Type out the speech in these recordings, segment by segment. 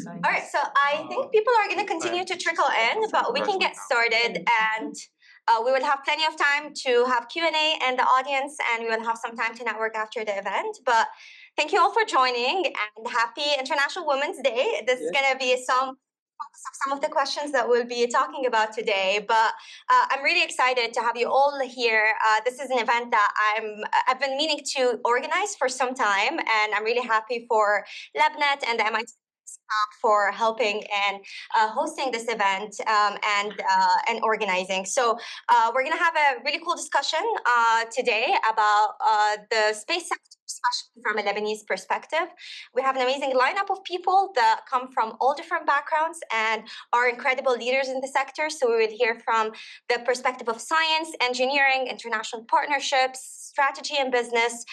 All right, so I think people are going to continue to trickle in, but we can get started, and we will have plenty of time to have Q&A in the audience, and we will have some time to network after the event. But thank you all for joining, and happy International Women's Day. This is going to be some of the questions that we'll be talking about today, but I'm really excited to have you all here. This is an event that I've been meaning to organize for some time, and I'm really happy for LebNet and the MIT for helping and hosting this event and organizing. So we're going to have a really cool discussion today about the space sector, especially from a Lebanese perspective. We have an amazing lineup of people that come from all different backgrounds and are incredible leaders in the sector. So we will hear from the perspective of science, engineering, international partnerships, strategy and business.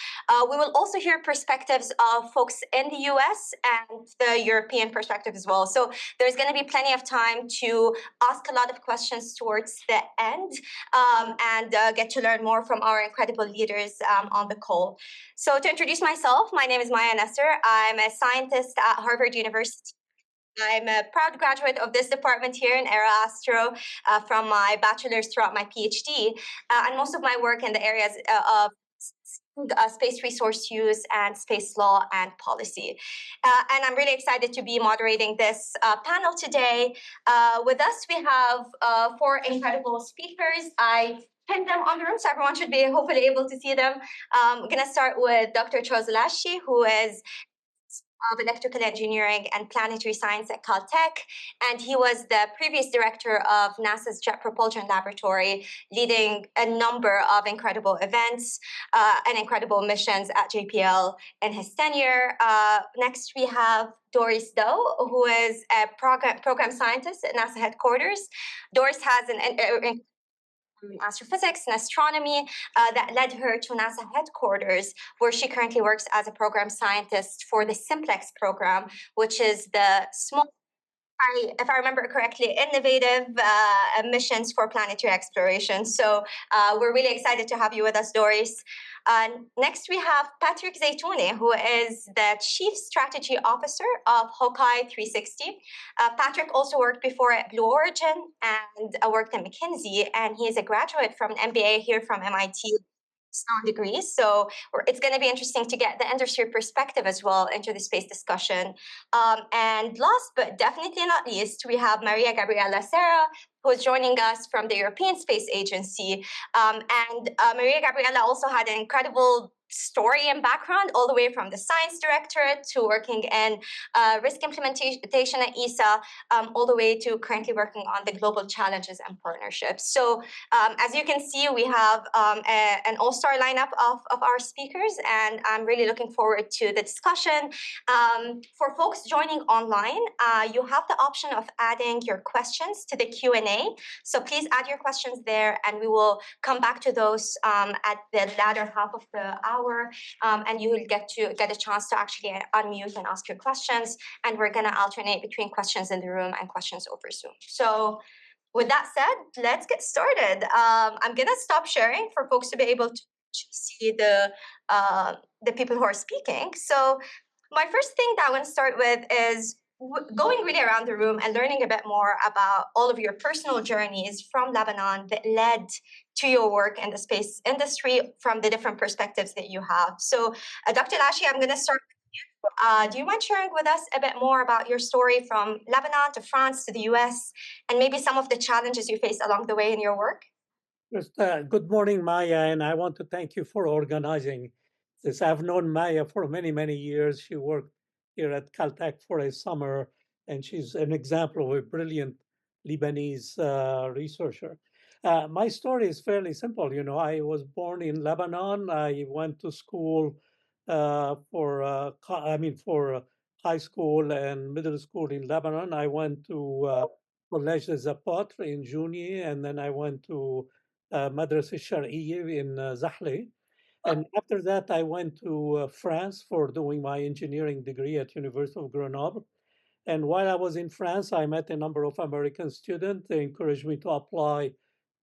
We will also hear perspectives of folks in the US and the European perspective as well. So there's going to be plenty of time to ask a lot of questions towards the end and get to learn more from our incredible leaders on the call. So to introduce myself, my name is Maya Nasser. I'm a scientist at Harvard University. I'm a proud graduate of this department here in Aeroastro from my bachelor's throughout my PhD, and most of my work in the areas of space resource use and space law and policy. And I'm really excited to be moderating this panel today. With us, we have 4 incredible speakers. I pinned them on the room, so everyone should be hopefully able to see them. I'm going to start with Dr. Charles Elashi, who is of Electrical Engineering and Planetary Science at Caltech, and he was the previous director of NASA's Jet Propulsion Laboratory, leading a number of incredible events and incredible missions at JPL in his tenure. Next, we have Doris Doe, who is a program scientist at NASA headquarters. Doris has an astrophysics and astronomy that led her to NASA headquarters, where she currently works as a program scientist for the Simplex program, which is the small, if I remember correctly, innovative missions for planetary exploration. So we're really excited to have you with us, Doris. Next, we have Patrick Zaytouni, who is the Chief Strategy Officer of Hawkeye 360. Patrick also worked before at Blue Origin and worked at McKinsey, and he is a graduate from an MBA here from MIT degrees. So it's going to be interesting to get the industry perspective as well into the space discussion. And last but definitely not least, we have Maria Gabriela Serra, who is joining us from the European Space Agency. Maria Gabriela also had an incredible story and background, all the way from the science directorate to working in risk implementation at ESA, all the way to currently working on the global challenges and partnerships. So as you can see, we have an all-star lineup of our speakers, and I'm really looking forward to the discussion. For folks joining online, you have the option of adding your questions to the Q&A. So please add your questions there, and we will come back to those at the latter half of the hour. And you will get a chance to actually unmute and ask your questions. And we're going to alternate between questions in the room and questions over Zoom. So with that said, let's get started. I'm going to stop sharing for folks to be able to see the people who are speaking. So my first thing that I want to start with is going really around the room and learning a bit more about all of your personal journeys from Lebanon that led to your work in the space industry from the different perspectives that you have. So Dr. Elashi, I'm going to start with you. Do you mind sharing with us a bit more about your story from Lebanon to France to the US, and maybe some of the challenges you faced along the way in your work? Good morning, Maya, and I want to thank you for organizing this. I've known Maya for many, many years. She worked here at Caltech for a summer, and she's an example of a brilliant Lebanese researcher. My story is fairly simple. You know, I was born in Lebanon. I went to school for high school and middle school in Lebanon. I went to Collège des Apôtres in Jounieh, and then I went to Madrasa Shar'iyya in Zahle. And after that, I went to France for doing my engineering degree at University of Grenoble. And while I was in France, I met a number of American students. They encouraged me to apply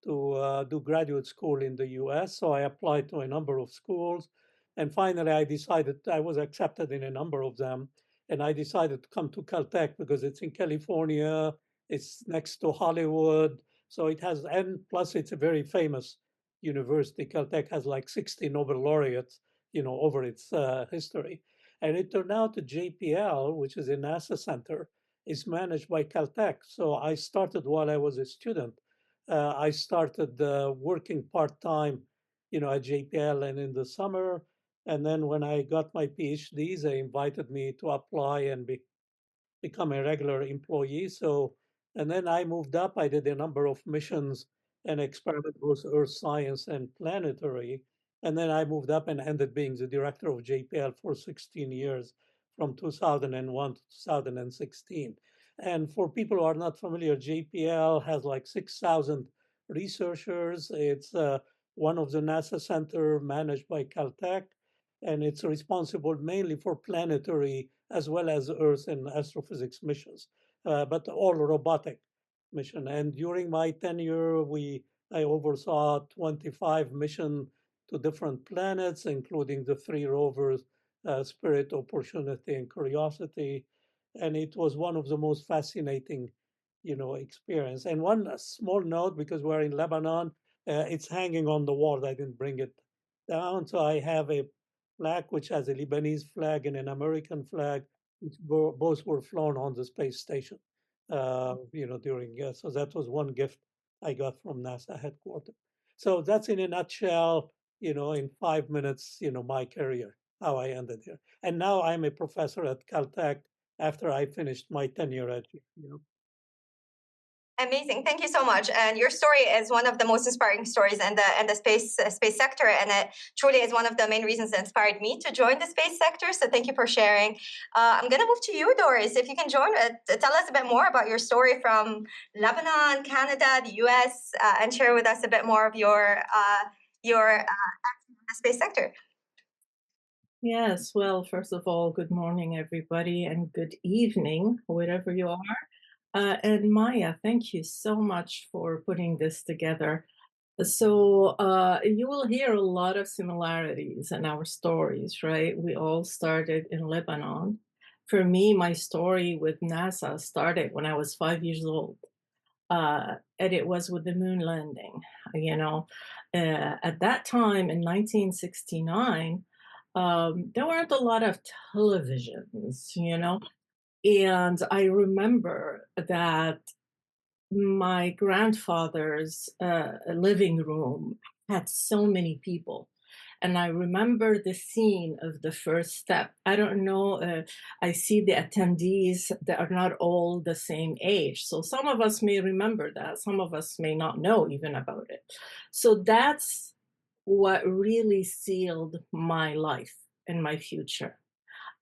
to do graduate school in the US. So I applied to a number of schools. And finally, I decided I was accepted in a number of them. and I decided to come to Caltech because it's in California, it's next to Hollywood, so it has, and plus it's a very famous university. Caltech has like 60 Nobel laureates, over its history. And it turned out that JPL, which is a NASA center, is managed by Caltech. So I started while I was a student. I started working part-time, at JPL and in the summer. And then when I got my PhDs, they invited me to apply and become a regular employee. So, and then I moved up. I did a number of missions and experiment both earth science and planetary. And then I moved up and ended being the director of JPL for 16 years from 2001 to 2016. And for people who are not familiar, JPL has like 6,000 researchers. It's one of the NASA center managed by Caltech, and it's responsible mainly for planetary as well as Earth and astrophysics missions, but all robotic mission. And during my tenure, I oversaw 25 missions to different planets, including the three rovers, Spirit, Opportunity, and Curiosity. And it was one of the most fascinating, experience. And one small note, because we're in Lebanon, it's hanging on the wall. I didn't bring it down, so I have a flag which has a Lebanese flag and an American flag, which both were flown on the space station. During so that was one gift I got from NASA headquarters. So that's in a nutshell, in 5 minutes, my career, how I ended here. And now I'm a professor at Caltech after I finished my tenure at GPU. Amazing. Thank you so much. And your story is one of the most inspiring stories in the space sector, and it truly is one of the main reasons that inspired me to join the space sector. So thank you for sharing. I'm going to move to you, Doris. If you can tell us a bit more about your story from Lebanon, Canada, the US, and share with us a bit more of your in the space sector. Yes, well, first of all, good morning, everybody, and good evening, wherever you are. And Maya, thank you so much for putting this together. So you will hear a lot of similarities in our stories, right? We all started in Lebanon. For me, my story with NASA started when I was 5 years old. And it was with the moon landing. You know, at that time in 1969, there weren't a lot of televisions, and I remember that my grandfather's living room had so many people. And I remember the scene of the first step. I don't know, I see the attendees that are not all the same age. So some of us may remember that, some of us may not know even about it. So that's what really sealed my life and my future.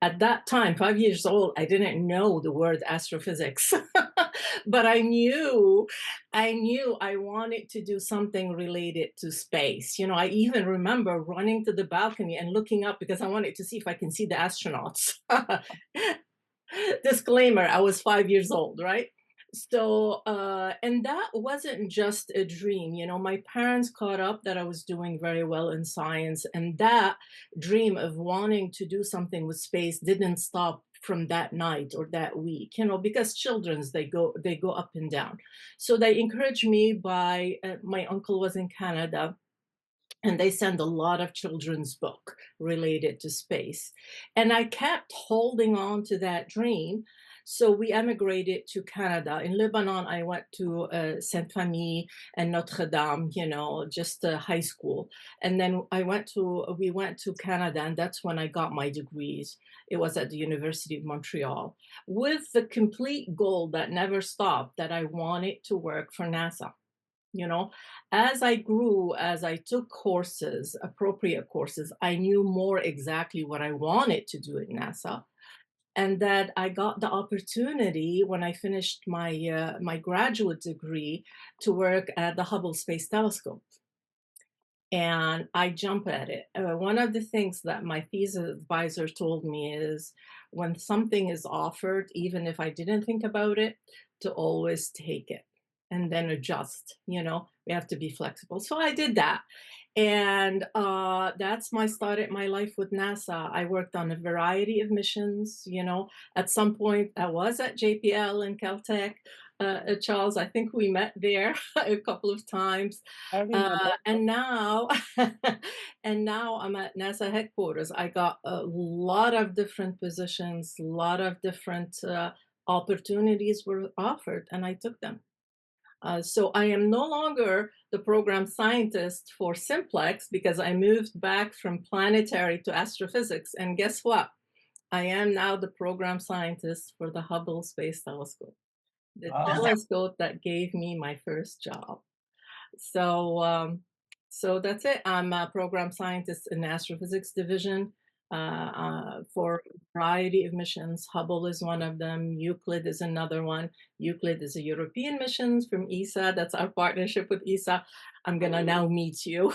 At that time, 5 years old, I didn't know the word astrophysics, but I knew I wanted to do something related to space. I even remember running to the balcony and looking up because I wanted to see if I can see the astronauts. Disclaimer, I was 5 years old, right? So, and that wasn't just a dream. My parents caught up that I was doing very well in science, and that dream of wanting to do something with space didn't stop from that night or that week, because children's they go up and down. So they encouraged me by my uncle was in Canada, and they send a lot of children's book related to space. And I kept holding on to that dream. So we emigrated to Canada. In Lebanon, I went to Sainte Famille and Notre Dame, just high school. And then we went to Canada, and that's when I got my degrees. It was at the University of Montreal, with the complete goal that never stopped, that I wanted to work for NASA. As I grew, as I took courses, appropriate courses, I knew more exactly what I wanted to do at NASA. And that I got the opportunity when I finished my graduate degree to work at the Hubble Space Telescope. And I jump at it. One of the things that my thesis advisor told me is, when something is offered, even if I didn't think about it, to always take it and then adjust, We have to be flexible. So I did that. And that's my started my life with NASA. I worked on a variety of missions. At some point I was at JPL and Caltech. Charles, I think we met there a couple of times. I remember. And now, and now I'm at NASA headquarters. I got a lot of different positions, a lot of different opportunities were offered, and I took them. So I am no longer the program scientist for Simplex because I moved back from planetary to astrophysics. And guess what? I am now the program scientist for the Hubble Space Telescope, the Ah, telescope that gave me my first job. So, so that's it. I'm a program scientist in the astrophysics division for a variety of missions. Hubble is one of them. Euclid is another one. Euclid is a European mission from ESA. That's our partnership with ESA. I'm gonna now meet you.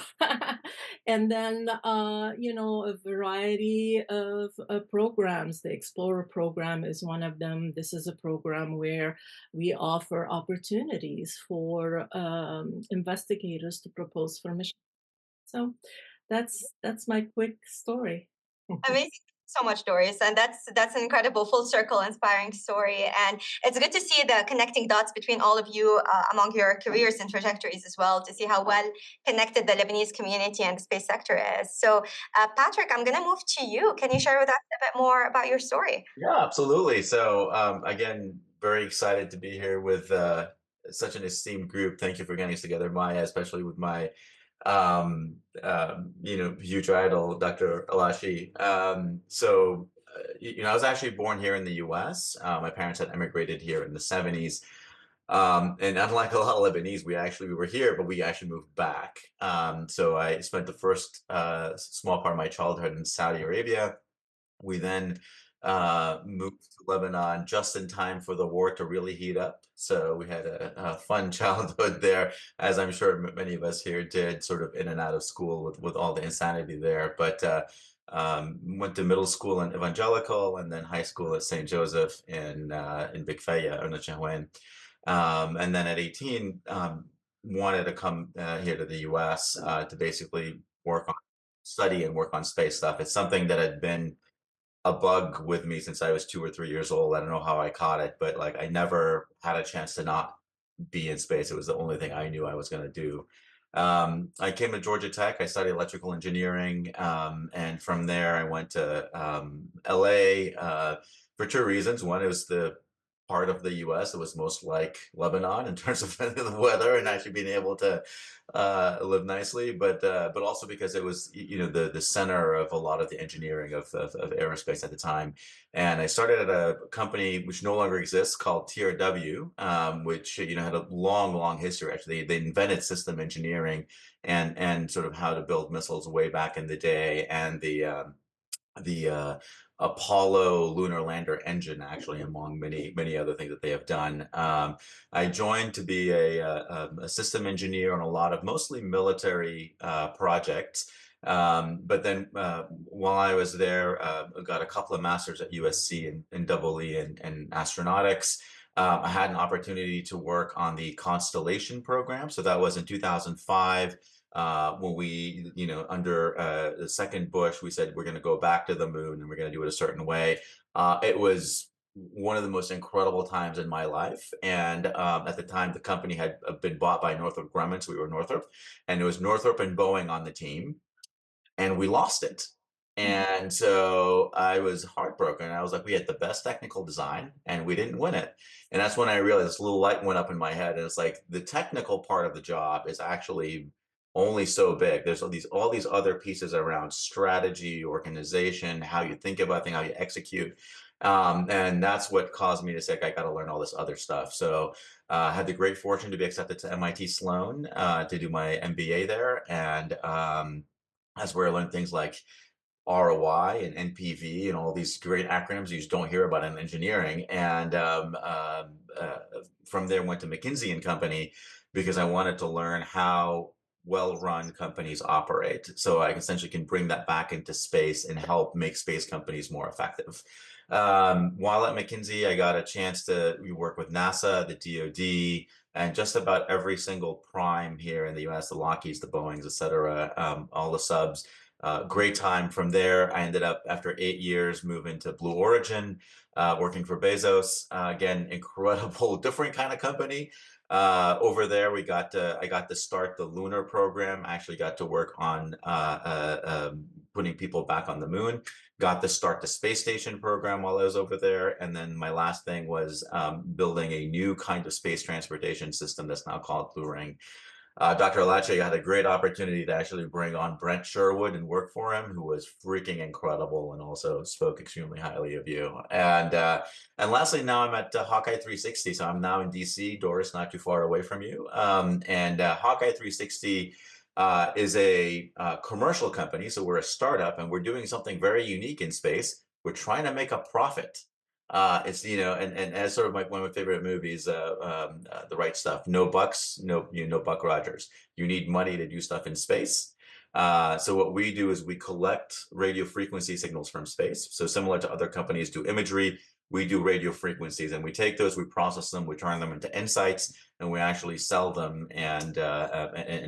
And then, a variety of programs. The Explorer program is one of them. This is a program where we offer opportunities for investigators to propose for missions. So that's my quick story. Amazing. So much, Doris, and that's an incredible full circle, inspiring story. And it's good to see the connecting dots between all of you among your careers and trajectories as well, to see how well connected the Lebanese community and the space sector is. So, Patrick, I'm going to move to you. Can you share with us a bit more about your story? Yeah, absolutely. So, again, very excited to be here with such an esteemed group. Thank you for getting us together, Maya, especially with my, huge idol, Dr. Alashi. I was actually born here in the U.S. My parents had emigrated here in the 70s. And unlike a lot of Lebanese, we were here, but we actually moved back. So I spent the first small part of my childhood in Saudi Arabia. We then moved to Lebanon just in time for the war to really heat up. So we had a fun childhood there, as I'm sure many of us here did, sort of in and out of school with all the insanity there. But went to middle school in Evangelical and then high school at St. Joseph in Bikfaya, or Nachahuen. And then at 18, wanted to come here to the US to basically study and work on space stuff. It's something that had been a bug with me since I was 2 or 3 years old. I don't know how I caught it, but like I never had a chance to not be in space. It was the only thing I knew I was going to do. I came to Georgia Tech. I studied electrical engineering, and from there I went to LA for two reasons. One, it was the part of the U.S. that was most like Lebanon in terms of the weather and actually being able to live nicely, but also because it was the center of a lot of the engineering of aerospace at the time. And I started at a company which no longer exists called TRW, which had a long history. Actually, they invented system engineering and sort of how to build missiles way back in the day, and the Apollo lunar lander engine, actually, among many other things that they have done. I joined to be a system engineer on a lot of mostly military projects. But then while I was there, I got a couple of masters at USC in EE and astronautics. I had an opportunity to work on the Constellation program. So that was in 2005. When we, under the second Bush, we said we're going to go back to the moon and we're going to do it a certain way. It was one of the most incredible times in my life. And at the time, the company had been bought by Northrop Grumman, so we were Northrop, and it was Northrop and Boeing on the team, and we lost it. And so I was heartbroken. I was like, we had the best technical design and we didn't win it. And that's when I realized this little light went up in my head. And it's like the technical part of the job is actually only so big. There's all these other pieces around strategy, organization, how you think about things, how you execute. And that's what caused me to say, I got to learn all this other stuff. So I had the great fortune to be accepted to MIT Sloan to do my MBA there. And that's where I learned things like ROI and NPV and all these great acronyms you just don't hear about in engineering. And from there went to McKinsey and Company because I wanted to learn how well-run companies operate. So I essentially can bring that back into space and help make space companies more effective. While at McKinsey, I got a chance to work with NASA, the DoD, And just about every single prime here in the US, the Lockheeds, the Boeings, et cetera, all the subs, great time. From there, I ended up, after 8 years, moving to Blue Origin, working for Bezos. Again, incredible, different kind of company. Over there, I got to start the lunar program. I actually got to work on putting people back on the moon. Got to start the space station program while I was over there. And then my last thing was building a new kind of space transportation system that's now called Blue Ring. Dr. Alache had a great opportunity to actually bring on Brent Sherwood and work for him, who was freaking incredible and also spoke extremely highly of you. And lastly, now I'm at Hawkeye 360. So I'm now in DC, Doris, not too far away from you. Hawkeye 360 is a commercial company. So we're a startup and we're doing something very unique in space. We're trying to make a profit. It's, and as sort of one of my favorite movies, The Right Stuff. No bucks, no Buck Rogers. You need money to do stuff in space. So what we do is we collect radio frequency signals from space. So similar to other companies do imagery, we do radio frequencies, and we take those, we process them, we turn them into insights, and we actually sell them and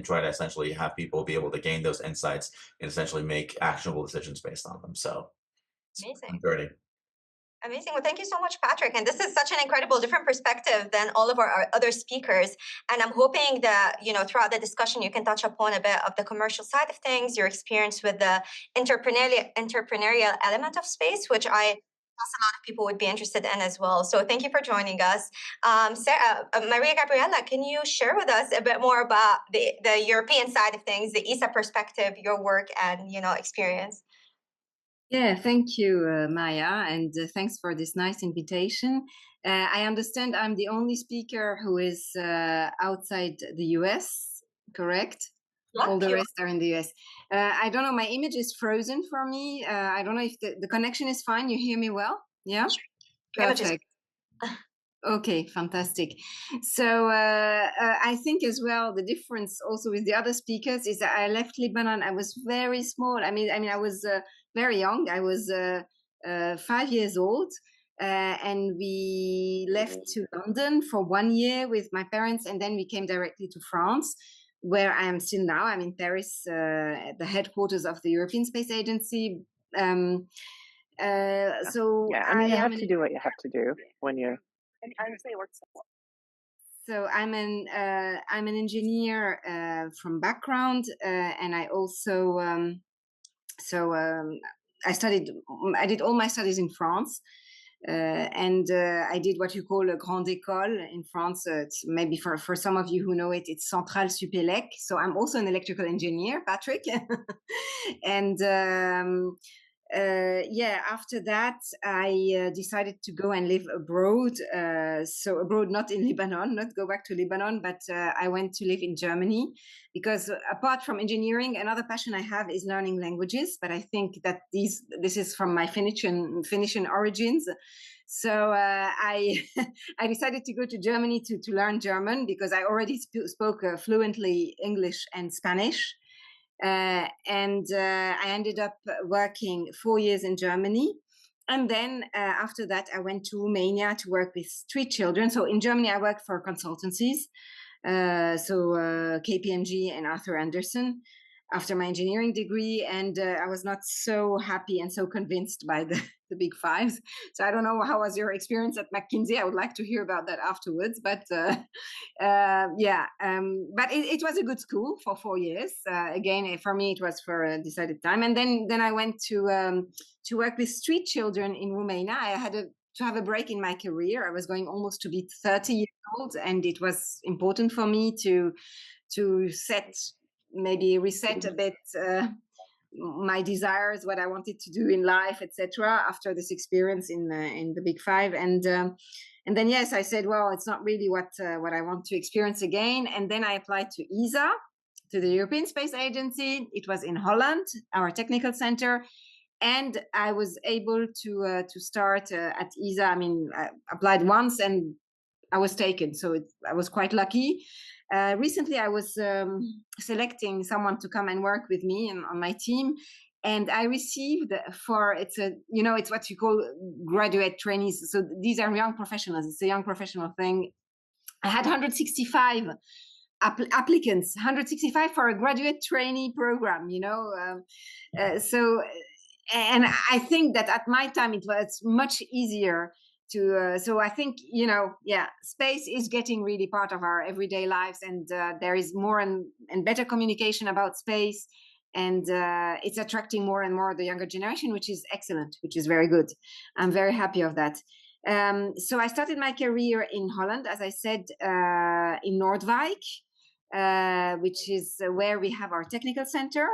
try to essentially have people be able to gain those insights and essentially make actionable decisions based on them. So Amazing. dirty. Amazing. Well, thank you so much, Patrick. And this is such an incredible, different perspective than all of our other speakers. And I'm hoping that, throughout the discussion, you can touch upon a bit of the commercial side of things, your experience with the entrepreneurial element of space, which I guess a lot of people would be interested in as well. So thank you for joining us. Maria Gabriela, can you share with us a bit more about the European side of things, the ESA perspective, your work and, experience? Yeah, thank you, Maya, and thanks for this nice invitation. I understand I'm the only speaker who is outside the US, correct? All the rest are in the US. I don't know, my image is frozen for me. I don't know if the connection is fine. You hear me well? Yeah? Perfect. Okay, fantastic. So I think as well, the difference also with the other speakers is that I left Lebanon. I was very small. I mean, I was very young. I was 5 years old, and we left to London for 1 year with my parents, and then we came directly to France, where I am still now. I'm in Paris, at the headquarters of the European Space Agency. You have to do what you have to do when you're. So I'm an engineer from background, and I also I did all my studies in France, and I did what you call a grande école in France. It's maybe for some of you who know it, it's Centrale Supélec. So I'm also an electrical engineer, Patrick, and. After that, I decided to go and live abroad. So abroad, not in Lebanon, not go back to Lebanon, but I went to live in Germany because apart from engineering, another passion I have is learning languages. But I think that this is from my Phoenician origins. So I decided to go to Germany to learn German because I already spoke fluently English and Spanish. I ended up working 4 years in Germany. And then after that, I went to Romania to work with street children. So in Germany, I worked for consultancies, KPMG and Arthur Andersen after my engineering degree. And I was not so happy and so convinced by the big fives. So I don't know, how was your experience at McKinsey? I would like to hear about that afterwards. But but it was a good school for 4 years. Again, for me, it was for a decided time. And then I went to work with street children in Romania. I had to have a break in my career. I was going almost to be 30 years old, and it was important for me to reset a bit my desires, what I wanted to do in life, etc. After this experience in the Big Five, and then yes, I said, well, it's not really what I want to experience again. And then I applied to ESA, to the European Space Agency. It was in Holland, our technical center, and I was able to start at ESA. I mean, I applied once and I was taken, so I was quite lucky. Recently, I was selecting someone to come and work with me on my team, and I received it's what you call graduate trainees. So these are young professionals. It's a young professional thing. I had 165 applicants, 165 for a graduate trainee program, you know. And I think that at my time it was much easier to. So I think, you know, yeah, space is getting really part of our everyday lives, and there is more and better communication about space, and it's attracting more and more the younger generation, which is excellent, which is very good. I'm very happy of that. So I started my career in Holland, as I said, in Noordwijk, which is where we have our technical center,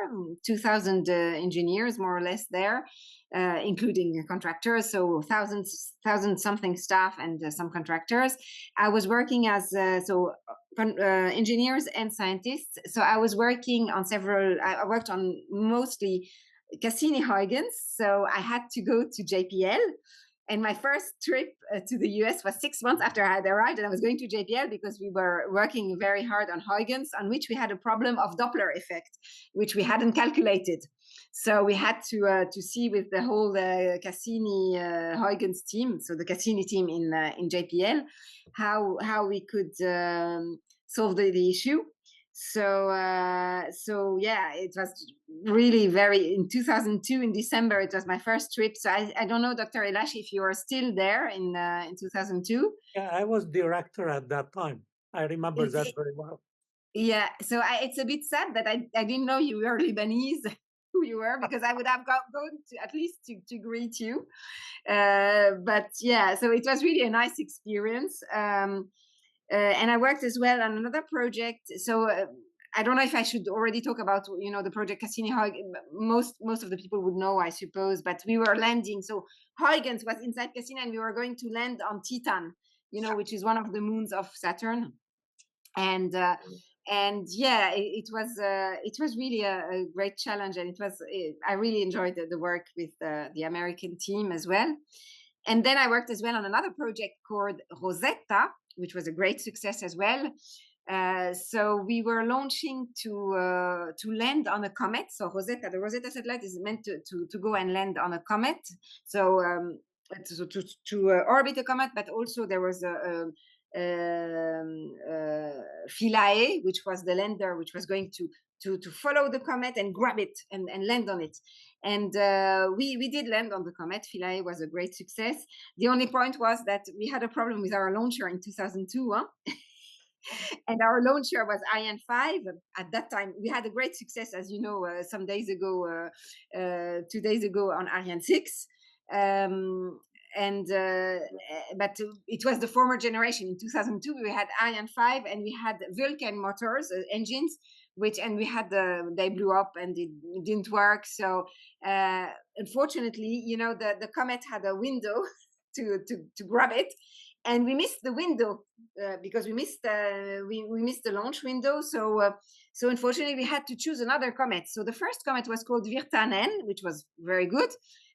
2,000 engineers more or less there, including contractors, so thousand something staff and some contractors. I was working as engineers and scientists. So I was working on I worked on mostly Cassini-Huygens. So I had to go to JPL. And my first trip to the US was 6 months after I had arrived, and I was going to JPL because we were working very hard on Huygens, on which we had a problem of Doppler effect, which we hadn't calculated. So we had to see with the whole Cassini Huygens team, so the Cassini team in JPL, how we could solve the issue. So yeah, it was really in 2002 in December. It was my first trip. So I don't know, Dr. Elashi, if you are still there in 2002. Yeah, I was director at that time. I remember that very well. Yeah, so it's a bit sad that I didn't know you were Lebanese, who you were, because I would have gone to at least to greet you. But yeah, so it was really a nice experience. And I worked as well on another project. So I don't know if I should already talk about, you know, the project Cassini-Huygens. Most of the people would know, I suppose. But we were landing. So Huygens was inside Cassini, and we were going to land on Titan, you know, which is one of the moons of Saturn. And yeah, it was really a great challenge, and I really enjoyed the work with the American team as well. And then I worked as well on another project called Rosetta, which was a great success as well. So we were launching to land on a comet. So the Rosetta satellite is meant to go and land on a comet. So to orbit a comet, but also there was Philae, which was the lander, which was going to follow the comet and grab it and land on it. And we did land on the comet. Philae was a great success. The only point was that we had a problem with our launcher in 2002. And our launcher was Ariane 5 at that time. We had a great success, as you know, 2 days ago on Ariane 6. But it was the former generation. In 2002, we had Ariane 5 and we had Vulcan motors, engines, and we had they blew up and it didn't work. So unfortunately, you know, the comet had a window to grab it, and we missed the window because we missed the launch window. So unfortunately, we had to choose another comet. So the first comet was called Virtanen, which was very good.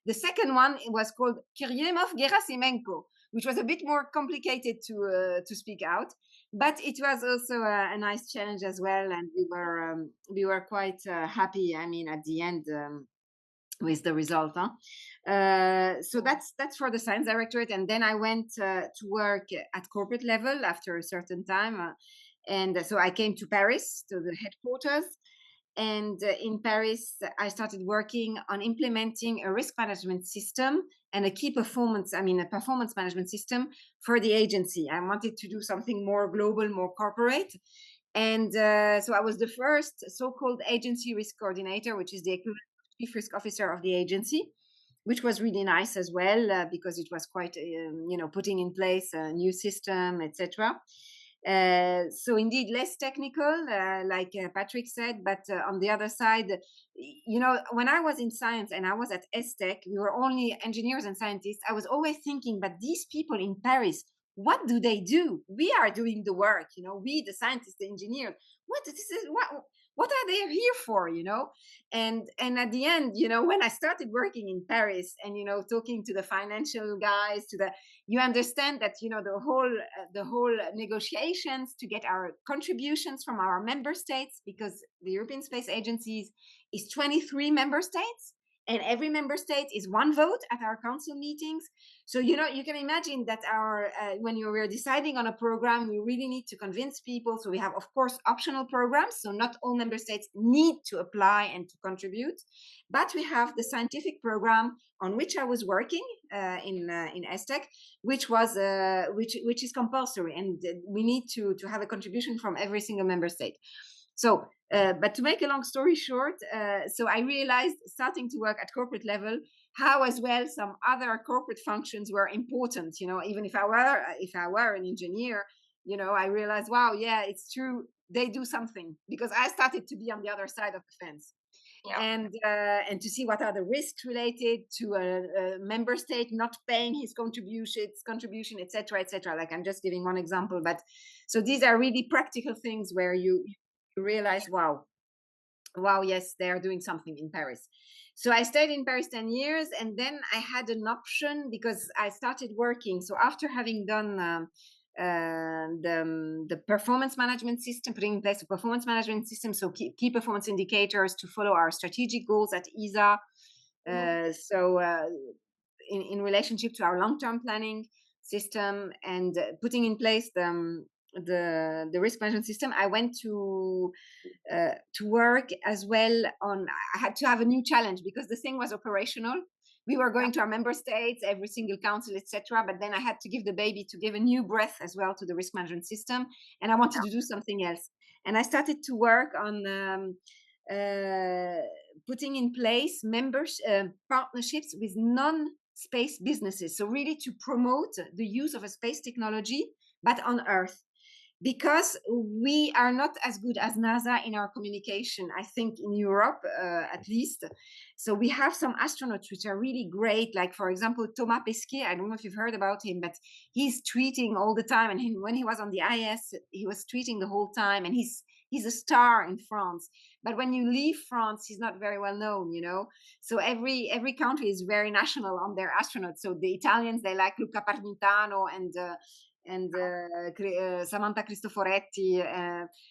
The second one was called Kiryomov-Gerasimenko, which was a bit more complicated to speak out, but it was also a nice challenge as well, and we were quite happy. I mean, at the end with the result. So that's for the science directorate, and then I went to work at corporate level after a certain time, and so I came to Paris, to the headquarters. And in Paris, I started working on implementing a risk management system and a performance management system for the agency. I wanted to do something more global, more corporate. And so I was the first so-called agency risk coordinator, which is the equivalent of chief risk officer of the agency, which was really nice as well, because it was quite, putting in place a new system, etc. So indeed less technical, like Patrick said, but on the other side, when I was in science and I was at ESTEC, we were only engineers and scientists. I was always thinking, but these people in Paris, what do they do? We are doing the work, we, the scientists, the engineers. What are they here for, And at the end, when I started working in Paris and, talking to the financial guys, you understand that, the whole negotiations to get our contributions from our member states, because the European Space Agency is 23 member states. And every member state is one vote at our council meetings. So, you know, you can imagine that when you were deciding on a program, we really need to convince people. So we have, of course, optional programs. So not all member states need to apply and to contribute, but we have the scientific program on which I was working in ESTEC, which is compulsory, and we need to have a contribution from every single member state. So, but to make a long story short, so I realized starting to work at corporate level how as well some other corporate functions were important. You know, even if I were an engineer, you know, I realized, wow, yeah, it's true. They do something, because I started to be on the other side of the fence. Yeah. And to see what are the risks related to a member state not paying his contribution, etc., etc. Like, I'm just giving one example, but so these are really practical things where you realize, wow, yes, they are doing something in Paris. So I stayed in Paris 10 years, and then I had an option because I started working. So after having done the performance management system, putting in place a performance management system, so key performance indicators to follow our strategic goals at ESA. In relationship to our long-term planning system, and putting in place the risk management system, I went to work as well on. I had to have a new challenge because the thing was operational. We were going to our member states, every single council, etc. But then I had to give a new breath as well to the risk management system, and I wanted to do something else. And I started to work on putting in place partnerships with non-space businesses. So really to promote the use of a space technology, but on Earth. Because we are not as good as NASA in our communication, I think, in Europe, at least. So we have some astronauts which are really great, like, for example, Thomas Pesquet. I don't know if you've heard about him, but he's tweeting all the time. And when he was on the IS, he was tweeting the whole time. And he's a star in France. But when you leave France, he's not very well known, you know. So every country is very national on their astronauts. So the Italians, they like Luca Parmitano and Samantha Cristoforetti,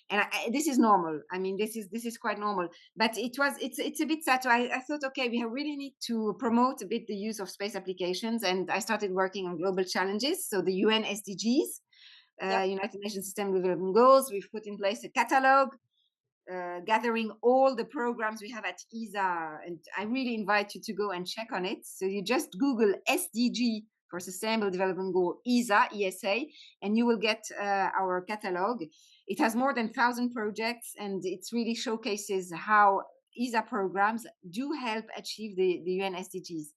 and this is normal. I mean, this is quite normal. But it's a bit sad. So I thought, okay, we really need to promote a bit the use of space applications, and I started working on global challenges. So the UN SDGs, United Nations Sustainable Development Goals. We've put in place a catalog. Gathering all the programs we have at ESA, and I really invite you to go and check on it. So you just Google SDG for Sustainable Development Goal ESA, and you will get our catalog. It has more than 1,000 projects, and it really showcases how ESA programs do help achieve the UN SDGs.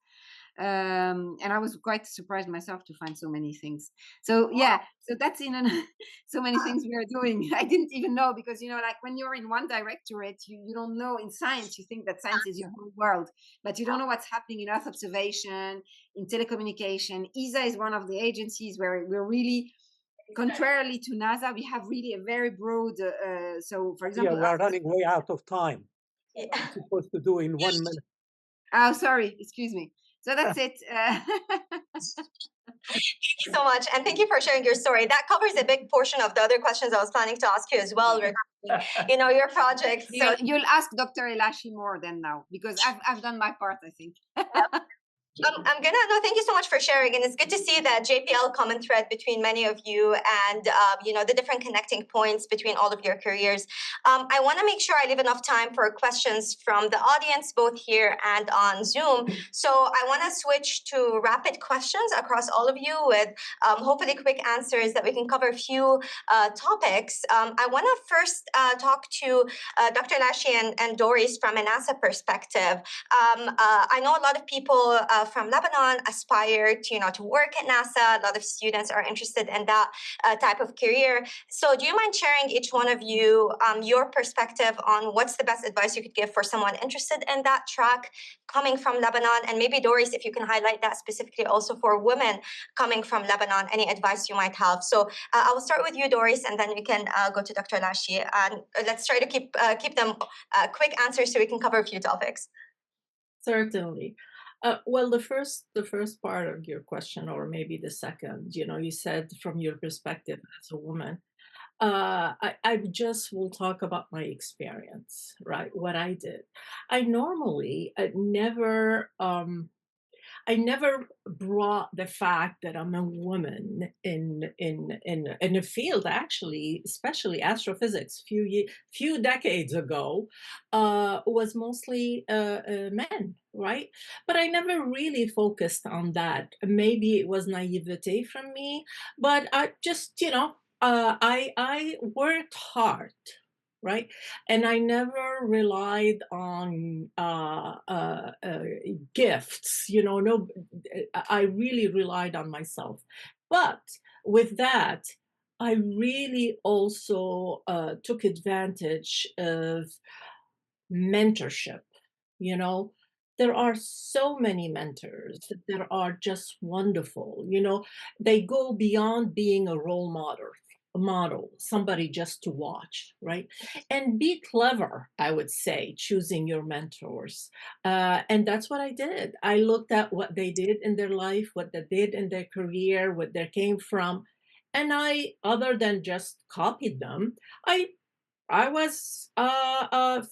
And I was quite surprised myself to find so many things. So yeah, so that's so many things we are doing. I didn't even know, because, you know, like when you're in one directorate, you don't know. In science, you think that science is your whole world, but you don't know what's happening in Earth observation, in telecommunication. ESA is one of the agencies where we're really, contrarily to NASA, we have really a very broad. So, for example, we are running way out of time. Yeah. It's supposed to do in 1 minute. Oh, sorry, excuse me. So that's it. Thank you so much. And thank you for sharing your story. That covers a big portion of the other questions I was planning to ask you as well regarding, you know, your project. So You'll ask Dr. Elashi more than now, because I've done my part, I think. Thank you so much for sharing, and it's good to see that JPL common thread between many of you, and you know, the different connecting points between all of your careers. I want to make sure I leave enough time for questions from the audience, both here and on Zoom. So I want to switch to rapid questions across all of you with hopefully quick answers that we can cover a few topics. I want to first talk to Dr. Elashi and Doris from a NASA perspective. I know a lot of people from Lebanon aspire to, you know, to work at NASA. A lot of students are interested in that type of career. So do you mind sharing, each one of you, your perspective on what's the best advice you could give for someone interested in that track coming from Lebanon? And maybe Doris, if you can highlight that specifically also for women coming from Lebanon, any advice you might have. So I will start with you, Doris, and then we can go to Dr. Elashi. And let's try to keep them quick answers so we can cover a few topics. Certainly. Well, the first part of your question, or maybe the second, you know, you said from your perspective as a woman, I just will talk about my experience, right? What I did. I normally I never brought the fact that I'm a woman in a field, actually, especially astrophysics. Few decades ago, was mostly men, right? But I never really focused on that. Maybe it was naivete from me, but I just, I worked hard, right? And I never relied on gifts. No, I really relied on myself. But with that, I really also took advantage of mentorship. You know, there are so many mentors that are just wonderful. They go beyond being a model, somebody just to watch, right? And be clever, I would say, choosing your mentors. And that's what I did. I looked at what they did in their life, what they did in their career, what they came from. And I, other than just copied them, I I was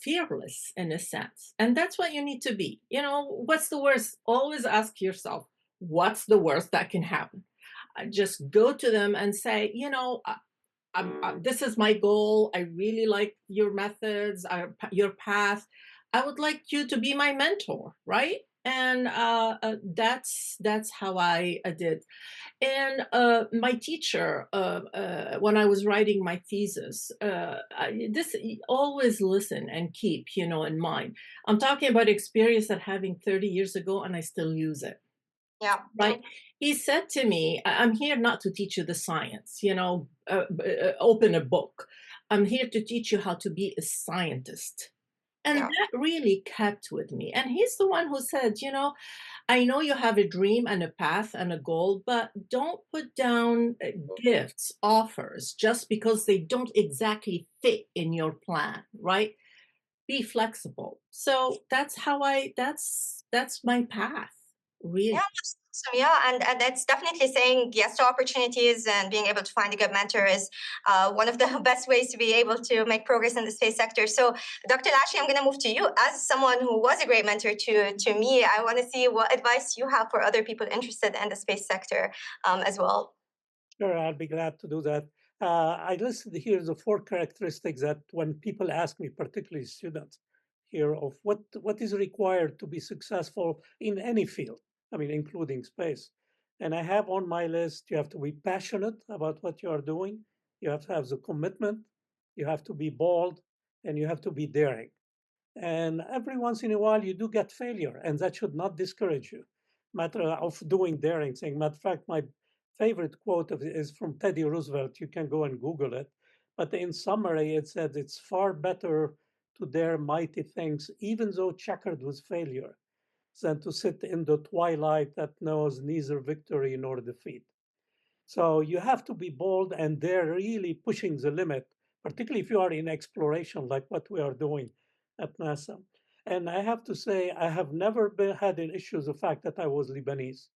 fearless in a sense. And that's what you need to be. What's the worst? Always ask yourself, what's the worst that can happen? Just go to them and say, this is my goal. I really like your methods, your path. I would like you to be my mentor, right? And that's how I did. And my teacher, when I was writing my thesis, this always listen and keep, in mind. I'm talking about experience that having 30 years ago, and I still use it. Yeah. Right. He said to me, I'm here not to teach you the science, open a book. I'm here to teach you how to be a scientist. And Yeah. that really kept with me. And he's the one who said, I know you have a dream and a path and a goal, but don't put down gifts, offers, just because they don't exactly fit in your plan, right? Be flexible. So that's my path, Yeah, really. that's awesome. Yeah, and it's definitely saying yes to opportunities and being able to find a good mentor is one of the best ways to be able to make progress in the space sector. So, Dr. Lashley, I'm going to move to you. As someone who was a great mentor to me, I want to see what advice you have for other people interested in the space sector as well. Sure, I'll be glad to do that. I listed here the 4 characteristics that when people ask me, particularly students, here of what is required to be successful in any field, I mean, including space. And I have on my list, you have to be passionate about what you are doing, you have to have the commitment, you have to be bold, and you have to be daring. And every once in a while, you do get failure, and that should not discourage you. Matter of doing daring thing. Matter of fact, my favorite quote is from Teddy Roosevelt. You can go and Google it. But in summary, it said it's far better to dare mighty things, even though checkered with failure, than to sit in the twilight that knows neither victory nor defeat. So you have to be bold, and they're really pushing the limit, particularly if you are in exploration like what we are doing at NASA. And I have to say, I have never had an issue with the fact that I was Lebanese.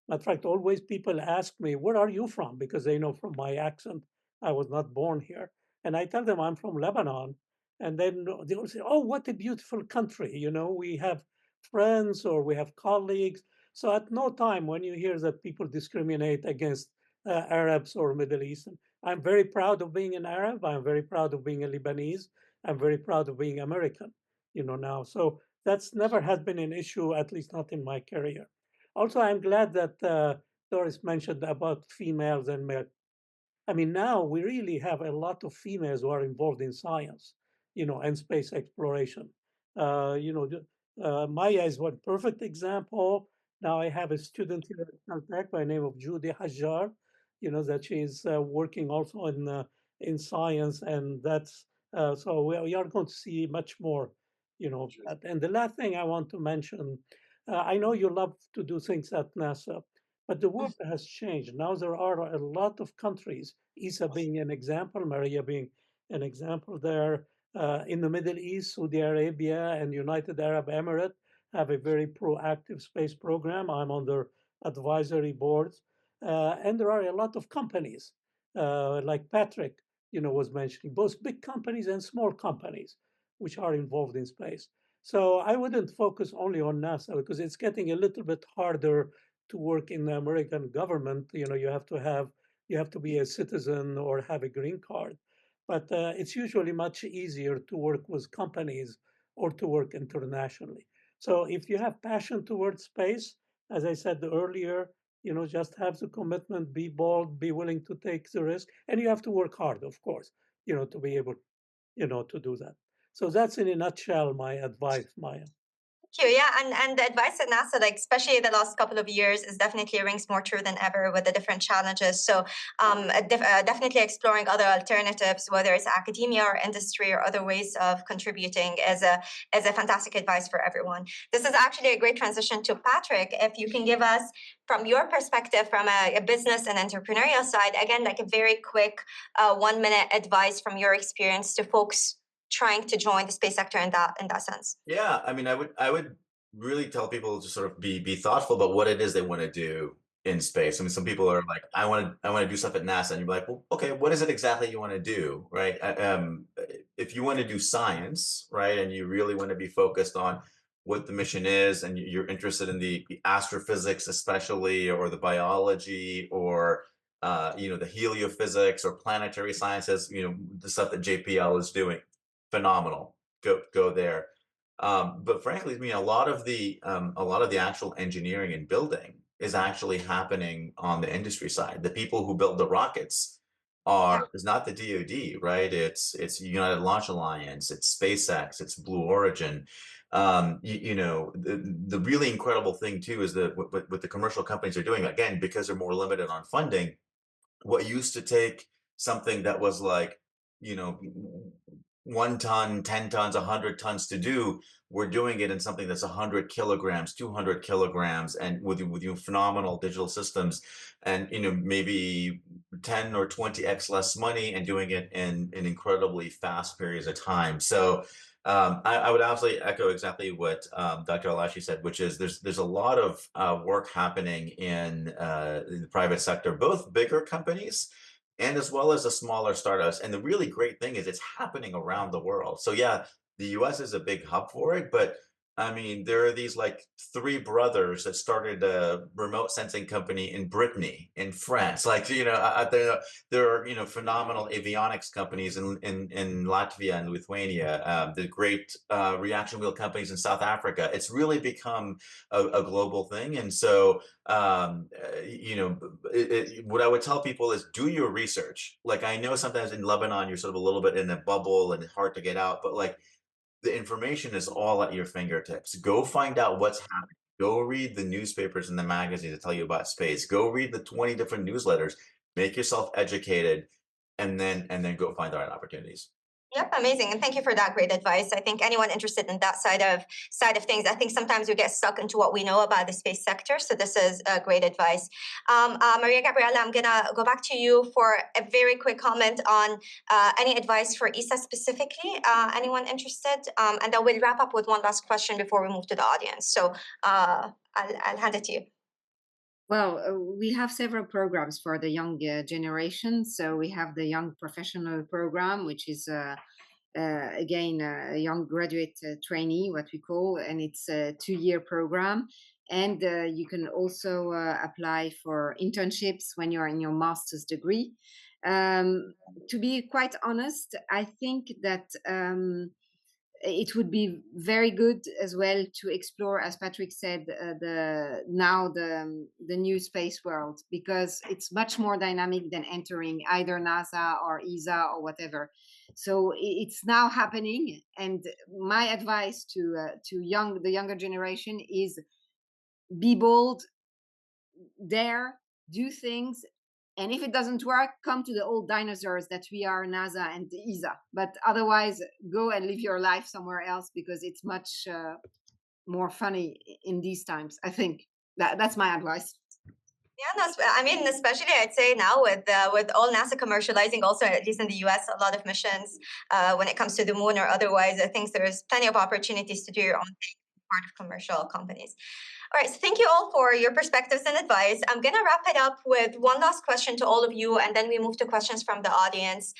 Matter of fact, always people ask me, where are you from? Because they know from my accent, I was not born here. And I tell them I'm from Lebanon. And then they will say, oh, what a beautiful country. We have friends or we have colleagues. So at no time when you hear that people discriminate against Arabs or Middle Eastern, I'm very proud of being an Arab. I'm very proud of being a Lebanese. I'm very proud of being American, now. So that's never has been an issue, at least not in my career. Also, I'm glad that Doris mentioned about females and male. I mean, now we really have a lot of females who are involved in science, and space exploration. Maya is one perfect example. Now I have a student here at Caltech by the name of Judy Hajjar, that she's working also in science, and that's so we are going to see much more, And the last thing I want to mention, I know you love to do things at NASA, but the world has changed. Now there are a lot of countries, ESA being an example, Maria being an example there. In the Middle East, Saudi Arabia and United Arab Emirates have a very proactive space program. I'm on their advisory boards. And there are a lot of companies like Patrick, was mentioning, both big companies and small companies which are involved in space. So I wouldn't focus only on NASA because it's getting a little bit harder to work in the American government. You have to be a citizen or have a green card. But it's usually much easier to work with companies or to work internationally. So if you have passion towards space, as I said earlier, just have the commitment, be bold, be willing to take the risk, and you have to work hard, of course, to be able, to do that. So that's in a nutshell my advice, Maya. Thank you. Yeah, and the advice at NASA, like especially the last couple of years, is definitely rings more true than ever with the different challenges. So definitely exploring other alternatives, whether it's academia or industry or other ways of contributing, is a fantastic advice for everyone. This is actually a great transition to Patrick. If you can give us, from your perspective, from a business and entrepreneurial side, again, like a very quick 1-minute advice from your experience to folks trying to join the space sector in that sense. Yeah, I mean, I would really tell people to sort of be thoughtful about what it is they want to do in space. I mean, some people are like, I want to do stuff at NASA, and you're like, well, okay, what is it exactly you want to do, right? If you want to do science, right, and you really want to be focused on what the mission is, and you're interested in the astrophysics, especially, or the biology, or the heliophysics or planetary sciences, the stuff that JPL is doing, phenomenal. Go there. But frankly, I mean, a lot of the actual engineering and building is actually happening on the industry side. The people who build the rockets is not the DoD, right? It's United Launch Alliance, it's SpaceX, it's Blue Origin. The really incredible thing too is that what the commercial companies are doing, again, because they're more limited on funding, what used to take something that was like, 1 ton, 10 tons, 100 tons to do, we're doing it in something that's 100 kilograms, 200 kilograms, and with phenomenal digital systems, and maybe 10 or 20x less money, and doing it in incredibly fast periods of time. So I would absolutely echo exactly what Dr. Alashi said, which is there's a lot of work happening in the private sector, both bigger companies and as well as the smaller startups. And the really great thing is it's happening around the world. So yeah, the US is a big hub for it, but I mean, there are these like 3 brothers that started a remote sensing company in Brittany, in France. Like, there are, phenomenal avionics companies in Latvia and Lithuania, the great reaction wheel companies in South Africa. It's really become a global thing. And so, what I would tell people is do your research. Like, I know sometimes in Lebanon, you're sort of a little bit in a bubble and hard to get out, but like, the information is all at your fingertips. Go find out what's happening. Go read the newspapers and the magazines that tell you about space. Go read the 20 different newsletters. Make yourself educated, and then go find the right opportunities. Yep, amazing, and thank you for that great advice. I think anyone interested in that side of things, I think sometimes we get stuck into what we know about the space sector. So this is great advice. Maria Gabriela, I'm gonna go back to you for a very quick comment on any advice for ESA specifically. Anyone interested? And then we'll wrap up with one last question before we move to the audience. So I'll hand it to you. Well, we have several programs for the young generation. So we have the Young Professional Program, which is, again, a young graduate trainee, what we call, and it's a 2-year program. And you can also apply for internships when you're in your master's degree. To be quite honest, I think that it would be very good as well to explore, as Patrick said, the new space world, because it's much more dynamic than entering either NASA or ESA or whatever. So it's now happening, and my advice to the younger generation is be bold, dare, do things. And if it doesn't work, come to the old dinosaurs that we are, NASA and ESA. But otherwise, go and live your life somewhere else, because it's much more funny in these times. I think that's my advice. Yeah, no, I mean, especially I'd say now with all NASA commercializing, also at least in the US, a lot of missions when it comes to the moon or otherwise, I think there's plenty of opportunities to do your own thing, part of commercial companies. All right, so thank you all for your perspectives and advice. I'm going to wrap it up with one last question to all of you, and then we move to questions from the audience.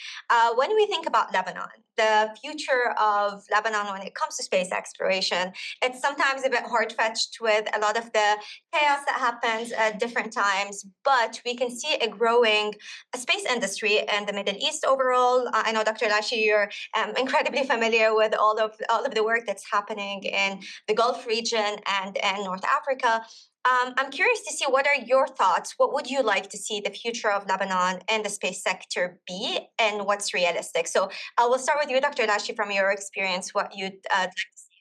When we think about Lebanon, the future of Lebanon when it comes to space exploration, it's sometimes a bit hard-fetched with a lot of the chaos that happens at different times, but we can see a growing space industry in the Middle East overall. I know, Dr. Lashi, you're incredibly familiar with all of the work that's happening in the Gulf region and North Africa. I'm curious to see what are your thoughts. What would you like to see the future of Lebanon and the space sector be, and what's realistic? So we'll start with you, Dr. Lashi, from your experience, what you'd like to see.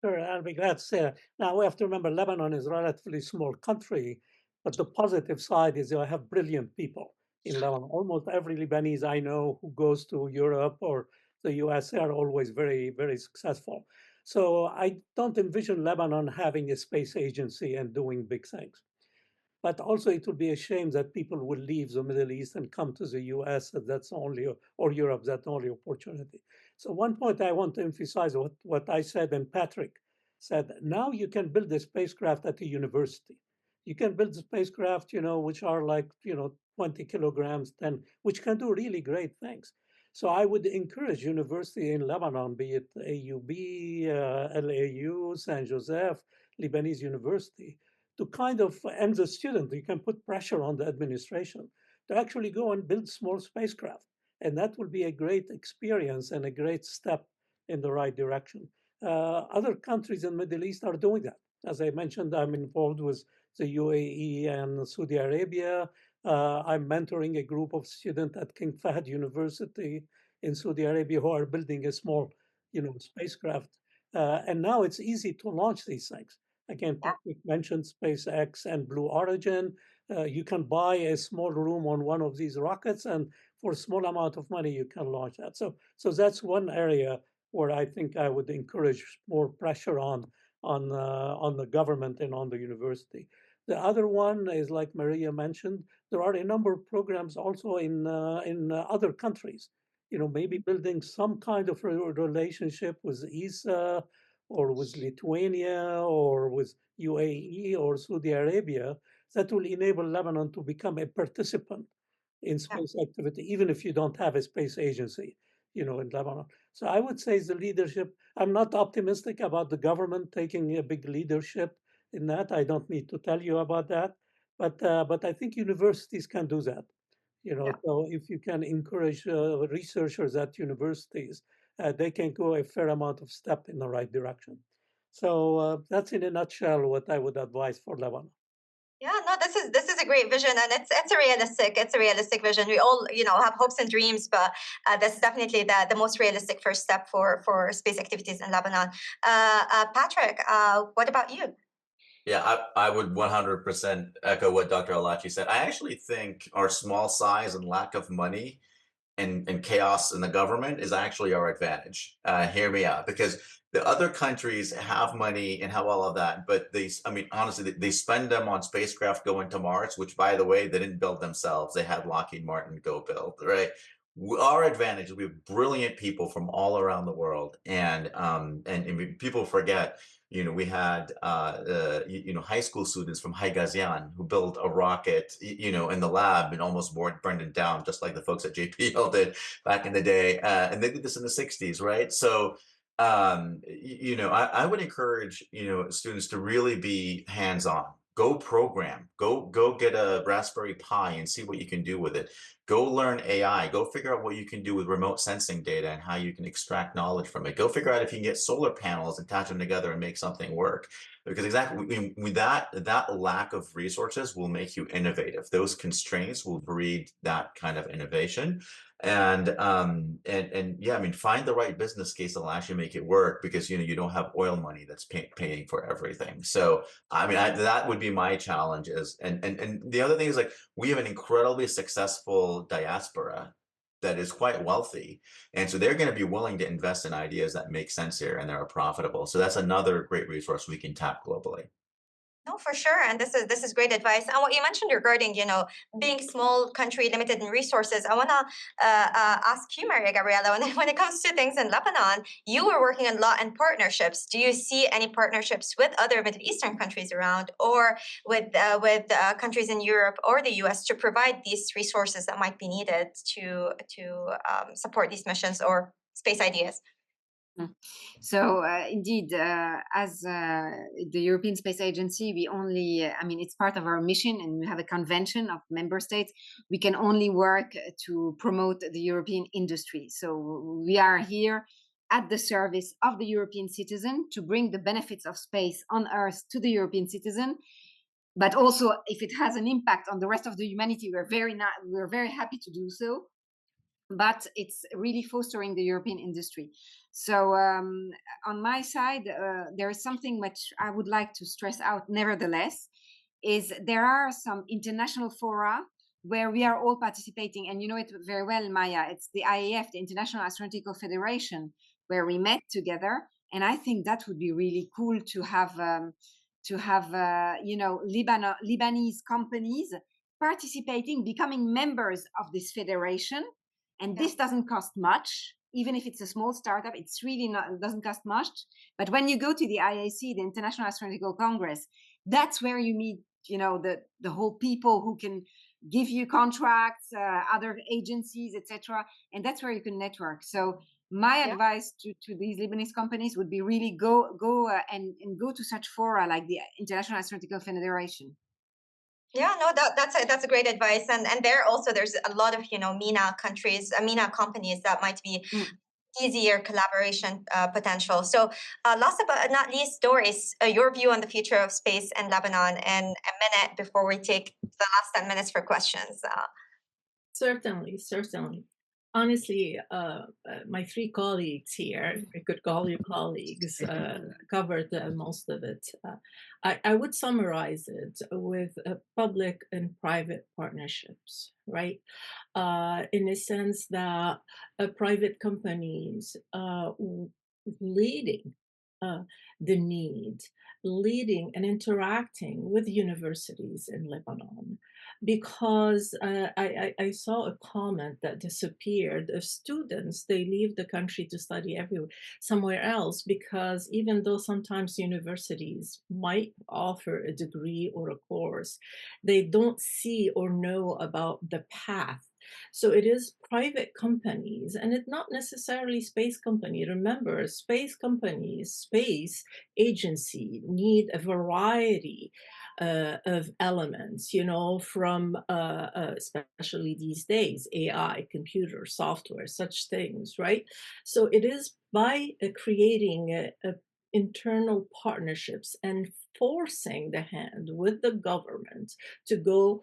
Sure, I'll be glad to say. Now, we have to remember Lebanon is a relatively small country, but the positive side is I have brilliant people in Lebanon. Almost every Lebanese I know who goes to Europe or the US are always very, very successful. So I don't envision Lebanon having a space agency and doing big things. But also, it would be a shame that people will leave the Middle East and come to the US. That's only, or Europe, that's the only opportunity. So, one point I want to emphasize what I said and Patrick said now you can build a spacecraft at a university. You can build spacecraft, which are like, 20 kilograms, 10, which can do really great things. So I would encourage university in Lebanon, be it AUB, LAU, San Joseph, Lebanese University, to kind of, and the student, you can put pressure on the administration to actually go and build small spacecraft. And that will be a great experience and a great step in the right direction. Other countries in the Middle East are doing that. As I mentioned, I'm involved with the UAE and Saudi Arabia. I'm mentoring a group of students at King Fahd University in Saudi Arabia who are building a small, spacecraft. And now it's easy to launch these things. Again, Patrick mentioned SpaceX and Blue Origin. You can buy a small room on one of these rockets, and for a small amount of money, you can launch that. So that's one area where I think I would encourage more pressure on the government and on the university. The other one is, like Maria mentioned, there are a number of programs also in other countries. Maybe building some kind of relationship with ESA or with Lithuania or with UAE or Saudi Arabia that will enable Lebanon to become a participant in space activity, even if you don't have a space agency, in Lebanon. So I would say the leadership, I'm not optimistic about the government taking a big leadership in that. I don't need to tell you about that. But I think universities can do that. So if you can encourage researchers at universities, they can go a fair amount of step in the right direction. So that's in a nutshell what I would advise for Lebanon. Yeah, no, this is a great vision, and it's a realistic vision. We all have hopes and dreams, but that's definitely the most realistic first step for space activities in Lebanon. Patrick, what about you? Yeah, I would 100% echo what Dr. Alachi said. I actually think our small size and lack of money and chaos in the government is actually our advantage. Hear me out, because the other countries have money and have all of that, but honestly, they spend them on spacecraft going to Mars, which, by the way, they didn't build themselves. They had Lockheed Martin go build, right? Our advantage is we have brilliant people from all around the world, and people forget. We had high school students from Haigazian who built a rocket, in the lab and almost burned it down, just like the folks at JPL did back in the day. And they did this in the 60s, right? So, I would encourage, students to really be hands-on. Go program, go get a Raspberry Pi and see what you can do with it. Go learn AI, go figure out what you can do with remote sensing data and how you can extract knowledge from it. Go figure out if you can get solar panels, attach them together and make something work. Because exactly with that lack of resources will make you innovative. Those constraints will breed that kind of innovation. And yeah, find the right business case that'll actually make it work, because you don't have oil money that's paying for everything. So that would be my challenge. And the other thing is, like, we have an incredibly successful diaspora that is quite wealthy, and so they're going to be willing to invest in ideas that make sense here and that are profitable. So that's another great resource we can tap globally. No, for sure, and this is great advice. And what you mentioned regarding, being small country, limited in resources, I wanna ask you, Maria Gabriela, when it comes to things in Lebanon, you were working a lot in partnerships. Do you see any partnerships with other Middle Eastern countries around, or with countries in Europe or the U.S. to provide these resources that might be needed to support these missions or space ideas? So indeed, as the European Space Agency, we only, I mean, it's part of our mission, and we have a convention of member states. We can only work to promote the European industry. So we are here at the service of the European citizen to bring the benefits of space on Earth to the European citizen. But also, if it has an impact on the rest of the humanity, we're very happy to do so. But it's really fostering the European industry. So on my side, there is something which I would like to stress out nevertheless, is there are some international fora where we are all participating, and you know it very well, Maya. It's the IAF, the International Astronautical Federation, where we met together, and I think that would be really cool to have Lebanese companies participating, becoming members of this federation. And this doesn't cost much, even if it's a small startup. It's really not, it doesn't cost much. But when you go to the IAC, the International Astronautical Congress, that's where you meet, the whole people who can give you contracts, other agencies, etc. And that's where you can network. So my advice to these Lebanese companies would be really go and go to such fora like the International Astronautical Federation. Yeah, no, that's a great advice, and there also there's a lot of MENA countries, MENA companies that might be easier collaboration potential. So last but not least, Doris, your view on the future of space in Lebanon, and a minute before we take the last 10 minutes for questions. Certainly. Honestly, my three colleagues here, I could call you colleagues, covered most of it. I would summarize it with public and private partnerships, right? In a sense that private companies leading the need, leading and interacting with universities in Lebanon. Because I saw a comment that disappeared of students, they leave the country to study somewhere else, because even though sometimes universities might offer a degree or a course, they don't see or know about the path. So it is private companies, and it's not necessarily space company. Remember, space companies, space agency need a variety of elements, from especially these days, AI, computer, software, such things, right? So it is by creating internal partnerships and forcing the hand with the government to go.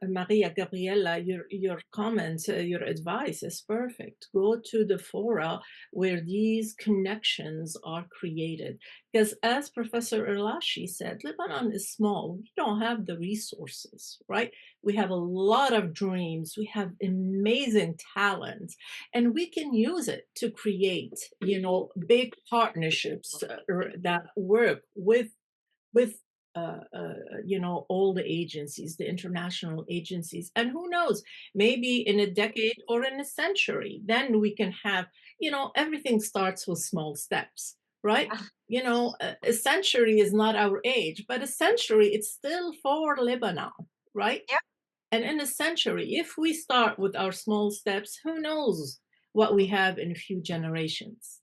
Maria Gabriela, your comment, your advice is perfect. Go to the fora where these connections are created. Because as Professor Erlashi said, Lebanon is small. We don't have the resources, right? We have a lot of dreams. We have amazing talent, and we can use it to create, big partnerships that work with all the agencies, the international agencies. And who knows, maybe in a decade or in a century, then we can have, everything starts with small steps, right? A century is not our age, but a century, it's still for Lebanon, right? Yeah. And in a century, if we start with our small steps, who knows what we have in a few generations.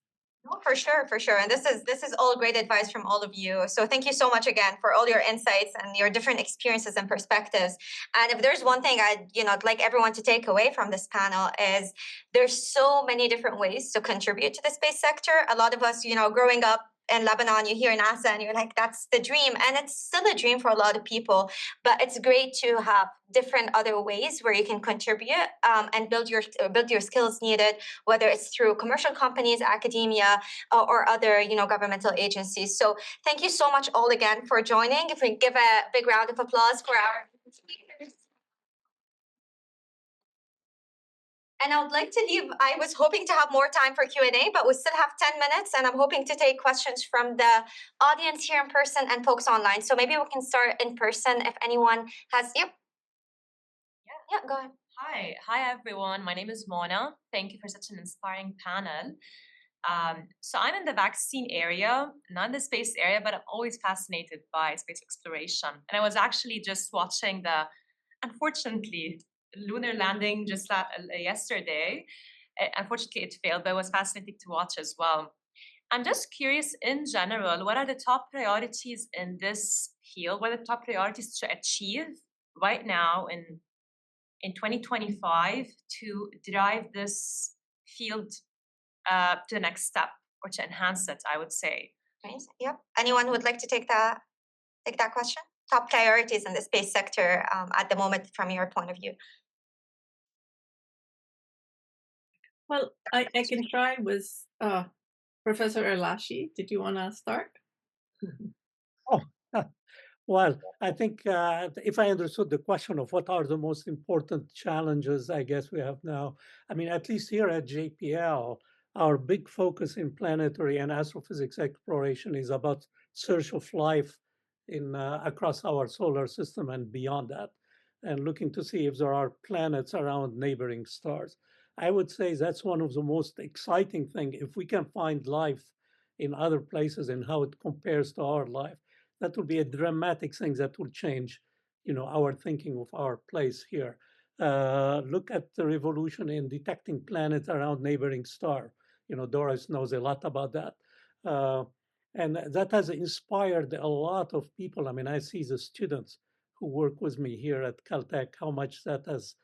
No, for sure. And this is all great advice from all of you. So thank you so much again for all your insights and your different experiences and perspectives. And if there's one thing I'd like everyone to take away from this panel, is there's so many different ways to contribute to the space sector. A lot of us, growing up in Lebanon, you hear NASA and you're like, that's the dream. And it's still a dream for a lot of people, but it's great to have different other ways where you can contribute and build your skills needed, whether it's through commercial companies, academia, or other governmental agencies. So thank you so much all again for joining. If we give a big round of applause for our speakers. And I would like to leave, I was hoping to have more time for Q&A, but we still have 10 minutes and I'm hoping to take questions from the audience here in person and folks online. So maybe we can start in person if anyone has, yeah, go ahead. Hi everyone. My name is Mona. Thank you for such an inspiring panel. So I'm in the vaccine area, not the space area, but I'm always fascinated by space exploration. And I was actually just watching the, unfortunately, lunar landing just yesterday. Unfortunately, it failed, but it was fascinating to watch as well. I'm just curious, in general, what are the top priorities in this field? What are the top priorities to achieve right now in 2025 to drive this field to the next step or to enhance it, I would say. Amazing. Yep. Anyone would like to take that question? Top priorities in the space sector at the moment from your point of view. Well, I can try with Professor Erlashi. Did you want to start? Oh, well, I think if I understood the question of what are the most important challenges, I guess we have now, I mean, at least here at JPL, our big focus in planetary and astrophysics exploration is about search of life in across our solar system and beyond that, and looking to see if there are planets around neighboring stars. I would say that's one of the most exciting things. If we can find life in other places and how it compares to our life, that will be a dramatic thing that will change, our thinking of our place here. Look at the revolution in detecting planets around neighboring star. Doris knows a lot about that. And that has inspired a lot of people. I mean, I see the students who work with me here at Caltech, how much that has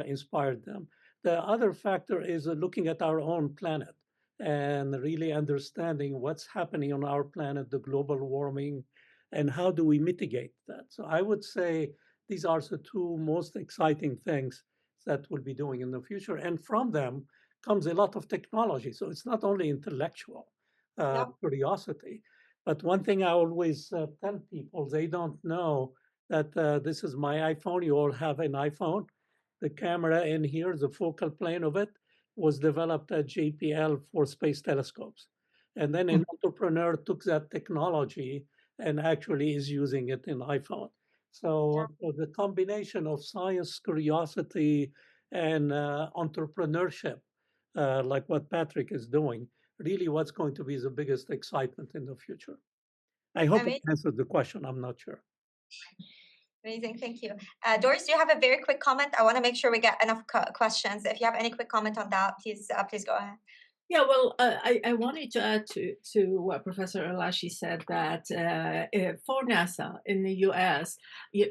inspired them. The other factor is looking at our own planet and really understanding what's happening on our planet, the global warming, and how do we mitigate that. So I would say these are the two most exciting things that we'll be doing in the future. And from them comes a lot of technology. So it's not only intellectual curiosity, but one thing I always tell people, they don't know that this is my iPhone. You all have an iPhone. The camera in here, the focal plane of it, was developed at JPL for space telescopes. And then an entrepreneur took that technology and actually is using it in iPhone. So the combination of science, curiosity, and entrepreneurship, like what Patrick is doing, really what's going to be the biggest excitement in the future. I hope I answered the question. I'm not sure. Amazing, thank you. Doris, do you have a very quick comment? I want to make sure we get enough questions. If you have any quick comment on that, please go ahead. Yeah, well, I wanted to add to what Professor Erlashi said that for NASA in the U.S.,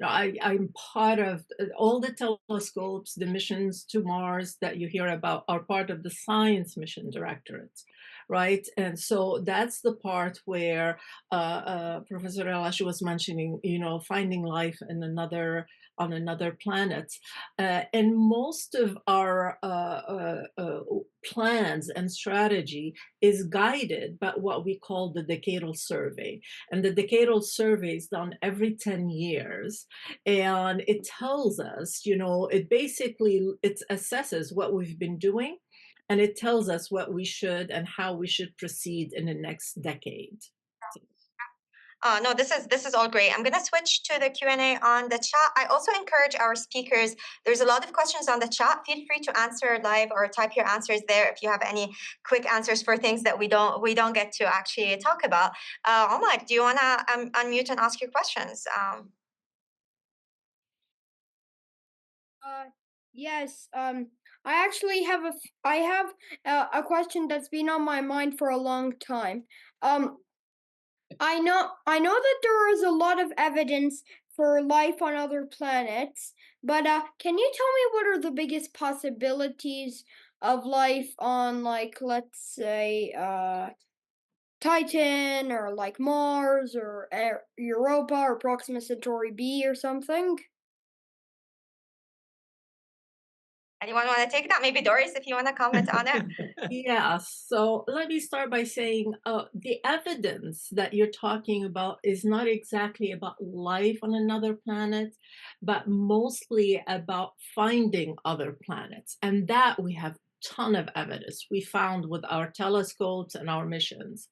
I'm part of all the telescopes, the missions to Mars that you hear about are part of the Science Mission Directorate, right? And so that's the part where Professor Erlashi was mentioning, finding life in on another planet. And most of our plans and strategy is guided by what we call the decadal survey. And the decadal survey is done every 10 years. And it tells us, it assesses what we've been doing, and it tells us what we should and how we should proceed in the next decade. No, this is all great. I'm gonna switch to the Q&A on the chat. I also encourage our speakers. There's a lot of questions on the chat. Feel free to answer live or type your answers there if you have any quick answers for things that we don't get to actually talk about. Omar, do you wanna unmute and ask your questions? Yes. I actually have a question that's been on my mind for a long time. I know that there is a lot of evidence for life on other planets, but can you tell me what are the biggest possibilities of life on, like, let's say, Titan or like Mars or Europa or Proxima Centauri b or something? Anyone want to take that? Maybe Doris, if you want to comment on it. Yeah, so let me start by saying the evidence that you're talking about is not exactly about life on another planet, but mostly about finding other planets. And that we have ton of evidence we found with our telescopes and our missions.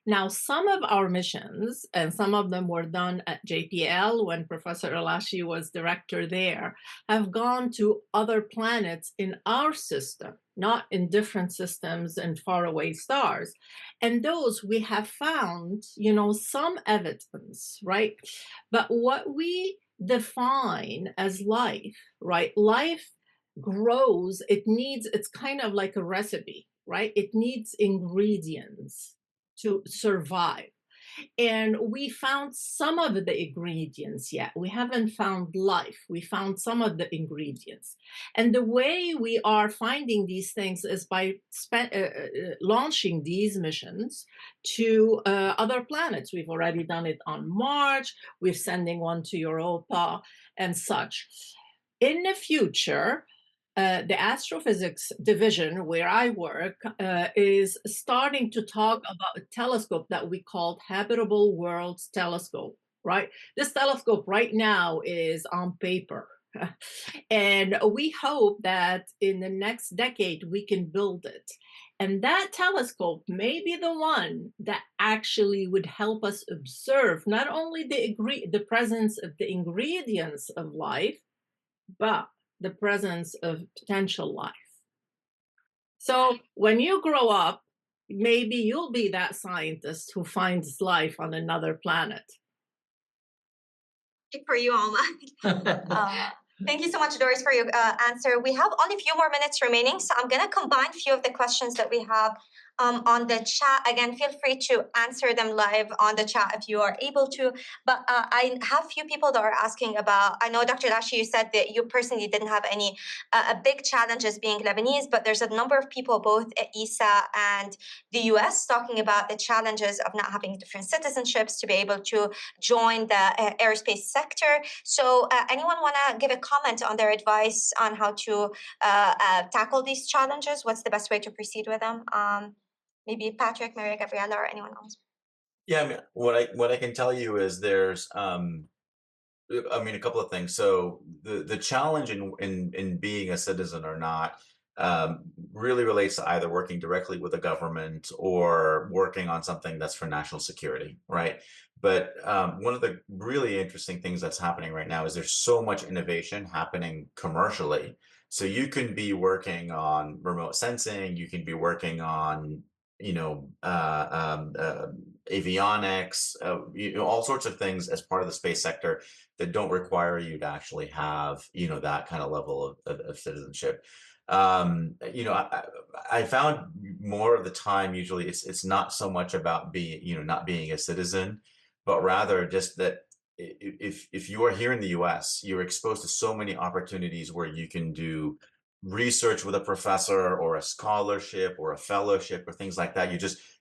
Now, some of our missions, and some of them were done at JPL when Professor Elashi was director there, have gone to other planets in our system, not in different systems and faraway stars. And those we have found, some evidence, right? But what we define as life, right? Life grows, it's kind of like a recipe, right? It needs ingredients to survive. And we found some of the ingredients yet. We haven't found life. We found some of the ingredients. And the way we are finding these things is by launching these missions to other planets. We've already done it on Mars. We're sending one to Europa and such. In the future, the astrophysics division where I work is starting to talk about a telescope that we call Habitable Worlds Telescope, right? This telescope right now is on paper. And we hope that in the next decade we can build it. And that telescope may be the one that actually would help us observe not only the presence of the ingredients of life, but the presence of potential life. So when you grow up, maybe you'll be that scientist who finds life on another planet. Good for you, Alma. Thank you so much, Doris, for your answer. We have only a few more minutes remaining, so I'm going to combine a few of the questions that we have on the chat. Again, feel free to answer them live on the chat if you are able to. But I have a few people that are asking about, I know, Dr. Lashi, you said that you personally didn't have any big challenges being Lebanese, but there's a number of people both at ESA and the US talking about the challenges of not having different citizenships to be able to join the aerospace sector. So anyone want to give a comment on their advice on how to tackle these challenges? What's the best way to proceed with them? Maybe Patrick, Maria Gabriela, or anyone else? Yeah, I mean, what I can tell you is there's a couple of things. So the challenge in being a citizen or not really relates to either working directly with the government or working on something that's for national security, right? But one of the really interesting things that's happening right now is there's so much innovation happening commercially. So you can be working on remote sensing, you can be working on avionics, all sorts of things as part of the space sector that don't require you to actually have, that kind of level of citizenship. I found more of the time, usually it's not so much about being, not being a citizen, but rather just that if you are here in the US, you're exposed to so many opportunities where you can do research with a professor or a scholarship or a fellowship or things like that.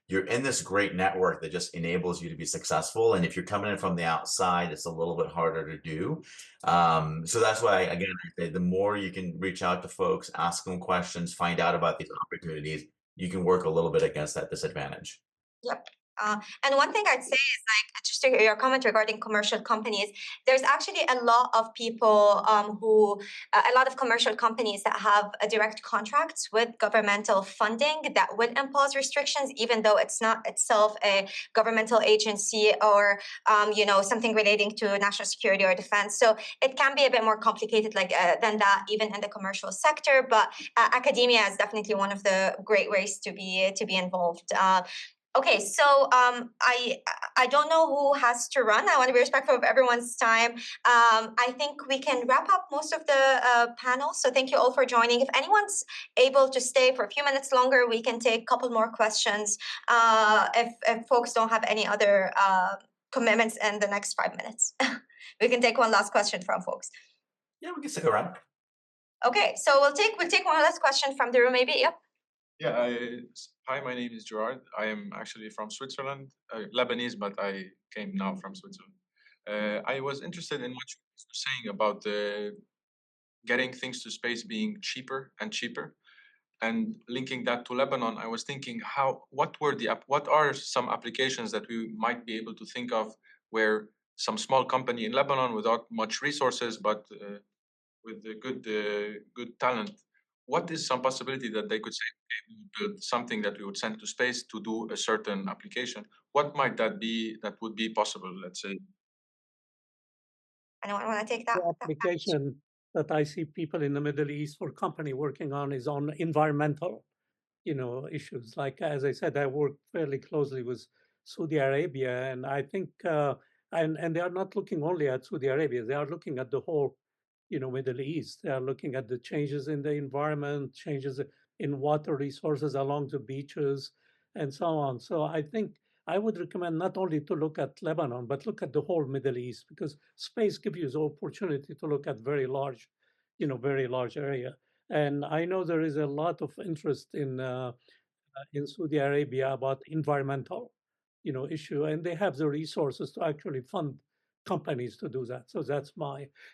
You're in this great network that just enables you to be successful. And if you're coming in from the outside, it's a little bit harder to do. So that's why, again, I say the more you can reach out to folks, ask them questions, find out about these opportunities, you can work a little bit against that disadvantage. Yep. And one thing I'd say is, like, just to hear your comment regarding commercial companies, there's actually a lot of people a lot of commercial companies that have direct contracts with governmental funding that will impose restrictions, even though it's not itself a governmental agency or, something relating to national security or defense. So it can be a bit more complicated than that, even in the commercial sector. But academia is definitely one of the great ways to be involved. Okay, so I don't know who has to run. I want to be respectful of everyone's time. I think we can wrap up most of the panel. So thank you all for joining. If anyone's able to stay for a few minutes longer, we can take a couple more questions if folks don't have any other commitments in the next 5 minutes. We can take one last question from folks. Yeah, we can stick around. Okay, so we'll take one last question from the room, maybe. Yep. Yeah, hi, my name is Gerard. I am actually from Switzerland, Lebanese, but I came now from Switzerland. I was interested in what you were saying about the getting things to space being cheaper and cheaper. And linking that to Lebanon, I was thinking, what are some applications that we might be able to think of where some small company in Lebanon without much resources, but with good talent, what is some possibility that they could say, okay, we would build something that we would send to space to do a certain application? What might that be that would be possible, let's say? Anyone want to take that? The application that I see people in the Middle East or company working on is on environmental, issues. Like, as I said, I work fairly closely with Saudi Arabia, and I think, and they are not looking only at Saudi Arabia, they are looking at the whole, Middle East. They are looking at the changes in the environment, changes in water resources along the beaches, and so on. So I think I would recommend not only to look at Lebanon, but look at the whole Middle East, because space gives you the opportunity to look at very large area. And I know there is a lot of interest in Saudi Arabia about environmental, issue, and they have the resources to actually fund companies to do that. So that's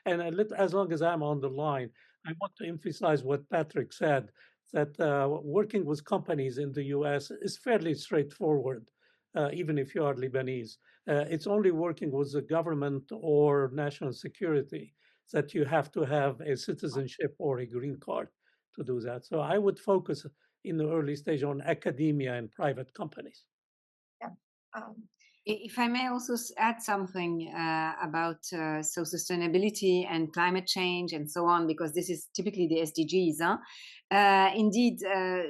and as long as I'm on the line, I want to emphasize what Patrick said, that working with companies in the U.S. is fairly straightforward, even if you are Lebanese. It's only working with the government or national security that you have to have a citizenship or a green card to do that. So I would focus in the early stage on academia and private companies. Yeah. If I may also add something about sustainability and climate change and so on, because this is typically the SDGs. Indeed,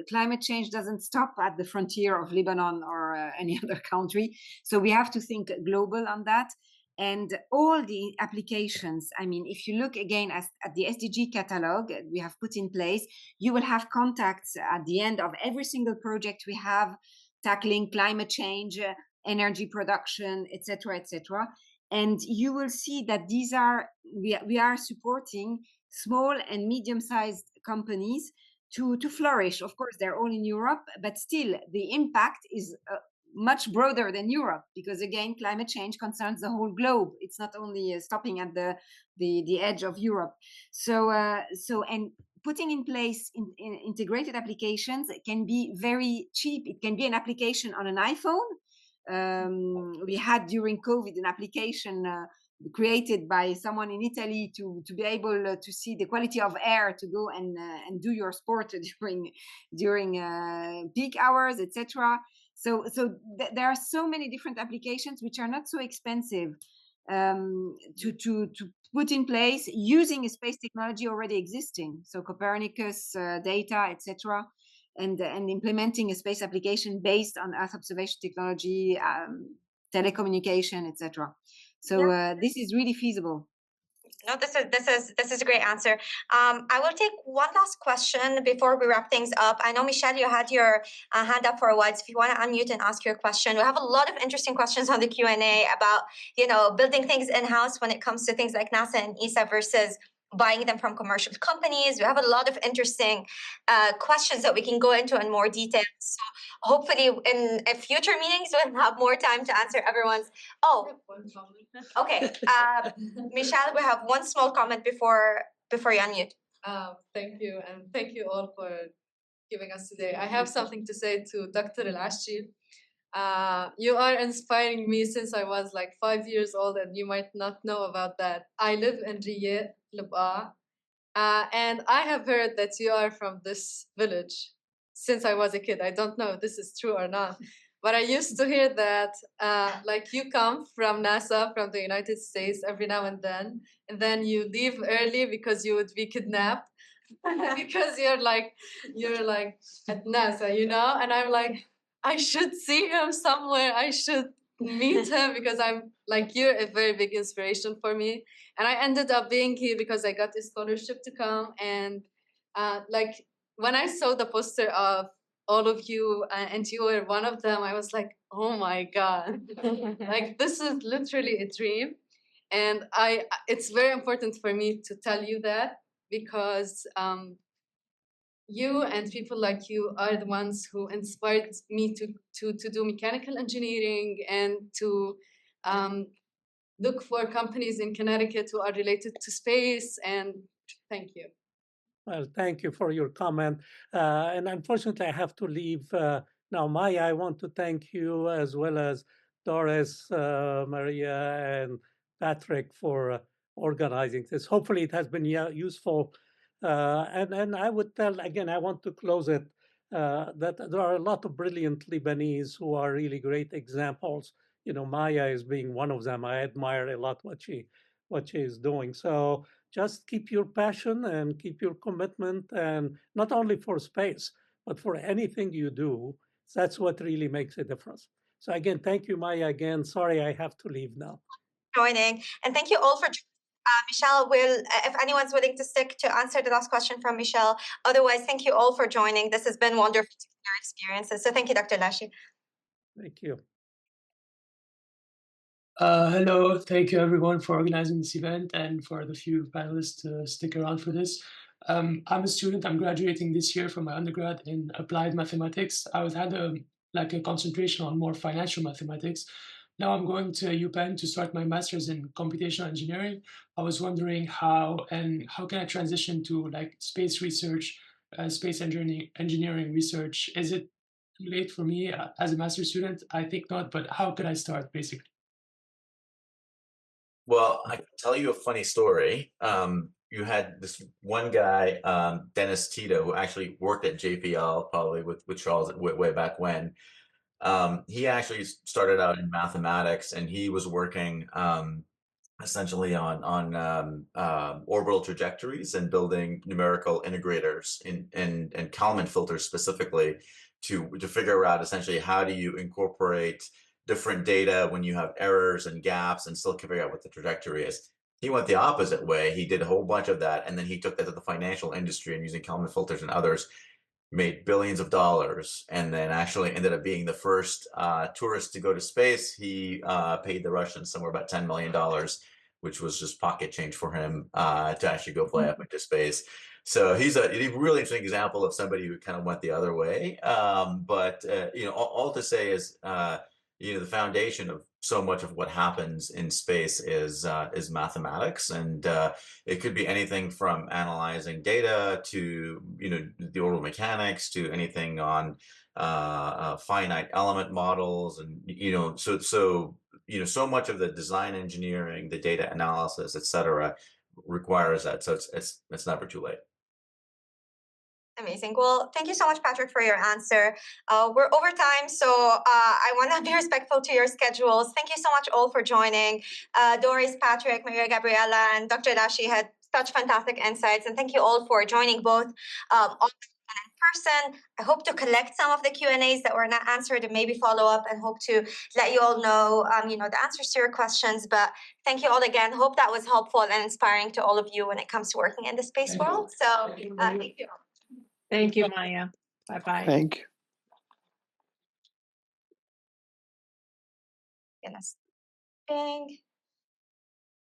climate change doesn't stop at the frontier of Lebanon or any other country. So we have to think global on that. And all the applications, I mean, if you look again at the SDG catalog we have put in place, you will have contacts at the end of every single project we have tackling climate change, energy production, etc., etc. And you will see that we are supporting small and medium-sized companies to flourish. Of course, they're all in Europe, but still the impact is much broader than Europe, because again, climate change concerns the whole globe. It's not only stopping at the edge of Europe. So and putting in place integrated applications can be very cheap. It can be an application on an iPhone. We had during COVID an application created by someone in Italy to be able to see the quality of air to go and do your sport during peak hours, etc. So there are so many different applications which are not so expensive to put in place using a space technology already existing. So Copernicus data, etc. And implementing a space application based on Earth observation technology, telecommunication, etc. So this is really feasible. No, this is a great answer. I will take one last question before we wrap things up. I know, Michelle, you had your hand up for a while. So if you want to unmute and ask your question, we have a lot of interesting questions on the Q&A about building things in-house when it comes to things like NASA and ESA versus buying them from commercial companies. We have a lot of interesting questions that we can go into in more detail. So hopefully in future meetings, we'll have more time to answer everyone's. Oh, okay. Michelle, we have one small comment before you unmute. Thank you, and thank you all for giving us today. I have something to say to Dr. Al-Ashi. You are inspiring me since I was like 5 years old, and you might not know about that. I live in Riyadh, Lib'a, and I have heard that you are from this village since I was a kid. I don't know if this is true or not, but I used to hear that like you come from NASA, from the United States every now and then you leave early because you would be kidnapped because you're like at NASA, and I'm like, I should see him somewhere. I should meet him because I'm like, you're a very big inspiration for me. And I ended up being here because I got a scholarship to come. And like when I saw the poster of all of you and you were one of them, I was like, oh my God, like this is literally a dream. And it's very important for me to tell you that because you and people like you are the ones who inspired me to do mechanical engineering and to look for companies in Connecticut who are related to space and Thank you. Well, thank you for your comment. And unfortunately, I have to leave now. Maya, I want to thank you as well as Doris, Maria, and Patrick for organizing this. Hopefully, it has been useful. And I would tell again, I want to close it that there are a lot of brilliant Lebanese who are really great examples. You know, Maya is being one of them. I admire a lot what she is doing. So just keep your passion and keep your commitment, and not only for space, but for anything you do. That's what really makes a difference. So again, thank you, Maya. Again, sorry I have to leave now. Joining, and thank you all for Michelle will, if anyone's willing to stick to answer the last question from Michelle. Otherwise, thank you all for joining. This has been wonderful to hear your experiences. So thank you, Dr. Lashi. Thank you. Hello, thank you everyone for organizing this event and for the few panelists to stick around for this. I'm a student, I'm graduating this year from my undergrad in applied mathematics. I had a concentration on more financial mathematics. Now I'm going to UPenn to start my master's in computational engineering. I was wondering how can I transition to space research, space engineering research? Is it too late for me as a master's student? I think not, but how could I start basically? Well, I can tell you a funny story. You had this one guy, Dennis Tito, who actually worked at JPL, probably with Charles way back when. He actually started out in mathematics, and he was working essentially on orbital trajectories and building numerical integrators and Kalman filters specifically to figure out essentially how do you incorporate different data when you have errors and gaps and still figure out what the trajectory is. He went the opposite way. He did a whole bunch of that, and then he took that to the financial industry and using Kalman filters and others, made billions of dollars, and then actually ended up being the first tourist to go to space. He paid the Russians somewhere about $10 million, which was just pocket change for him to actually go fly up into space. So he's a really interesting example of somebody who kind of went the other way. But all to say is, the foundation of so much of what happens in space is mathematics, and it could be anything from analyzing data to the orbital mechanics to anything on finite element models, and so much of the design engineering, the data analysis, etc., requires that. So it's never too late. Amazing. Well, thank you so much, Patrick, for your answer. We're over time, so I want to be respectful to your schedules. Thank you so much all for joining. Doris, Patrick, Maria Gabriela, and Dr. Lashi had such fantastic insights, and thank you all for joining both online and in person. I hope to collect some of the Q&As that were not answered and maybe follow up, and hope to let you all know, the answers to your questions. But thank you all again. Hope that was helpful and inspiring to all of you when it comes to working in the space world. So thank you. Thank you, Maya. Bye-bye. Thank you. Goodness. Ding.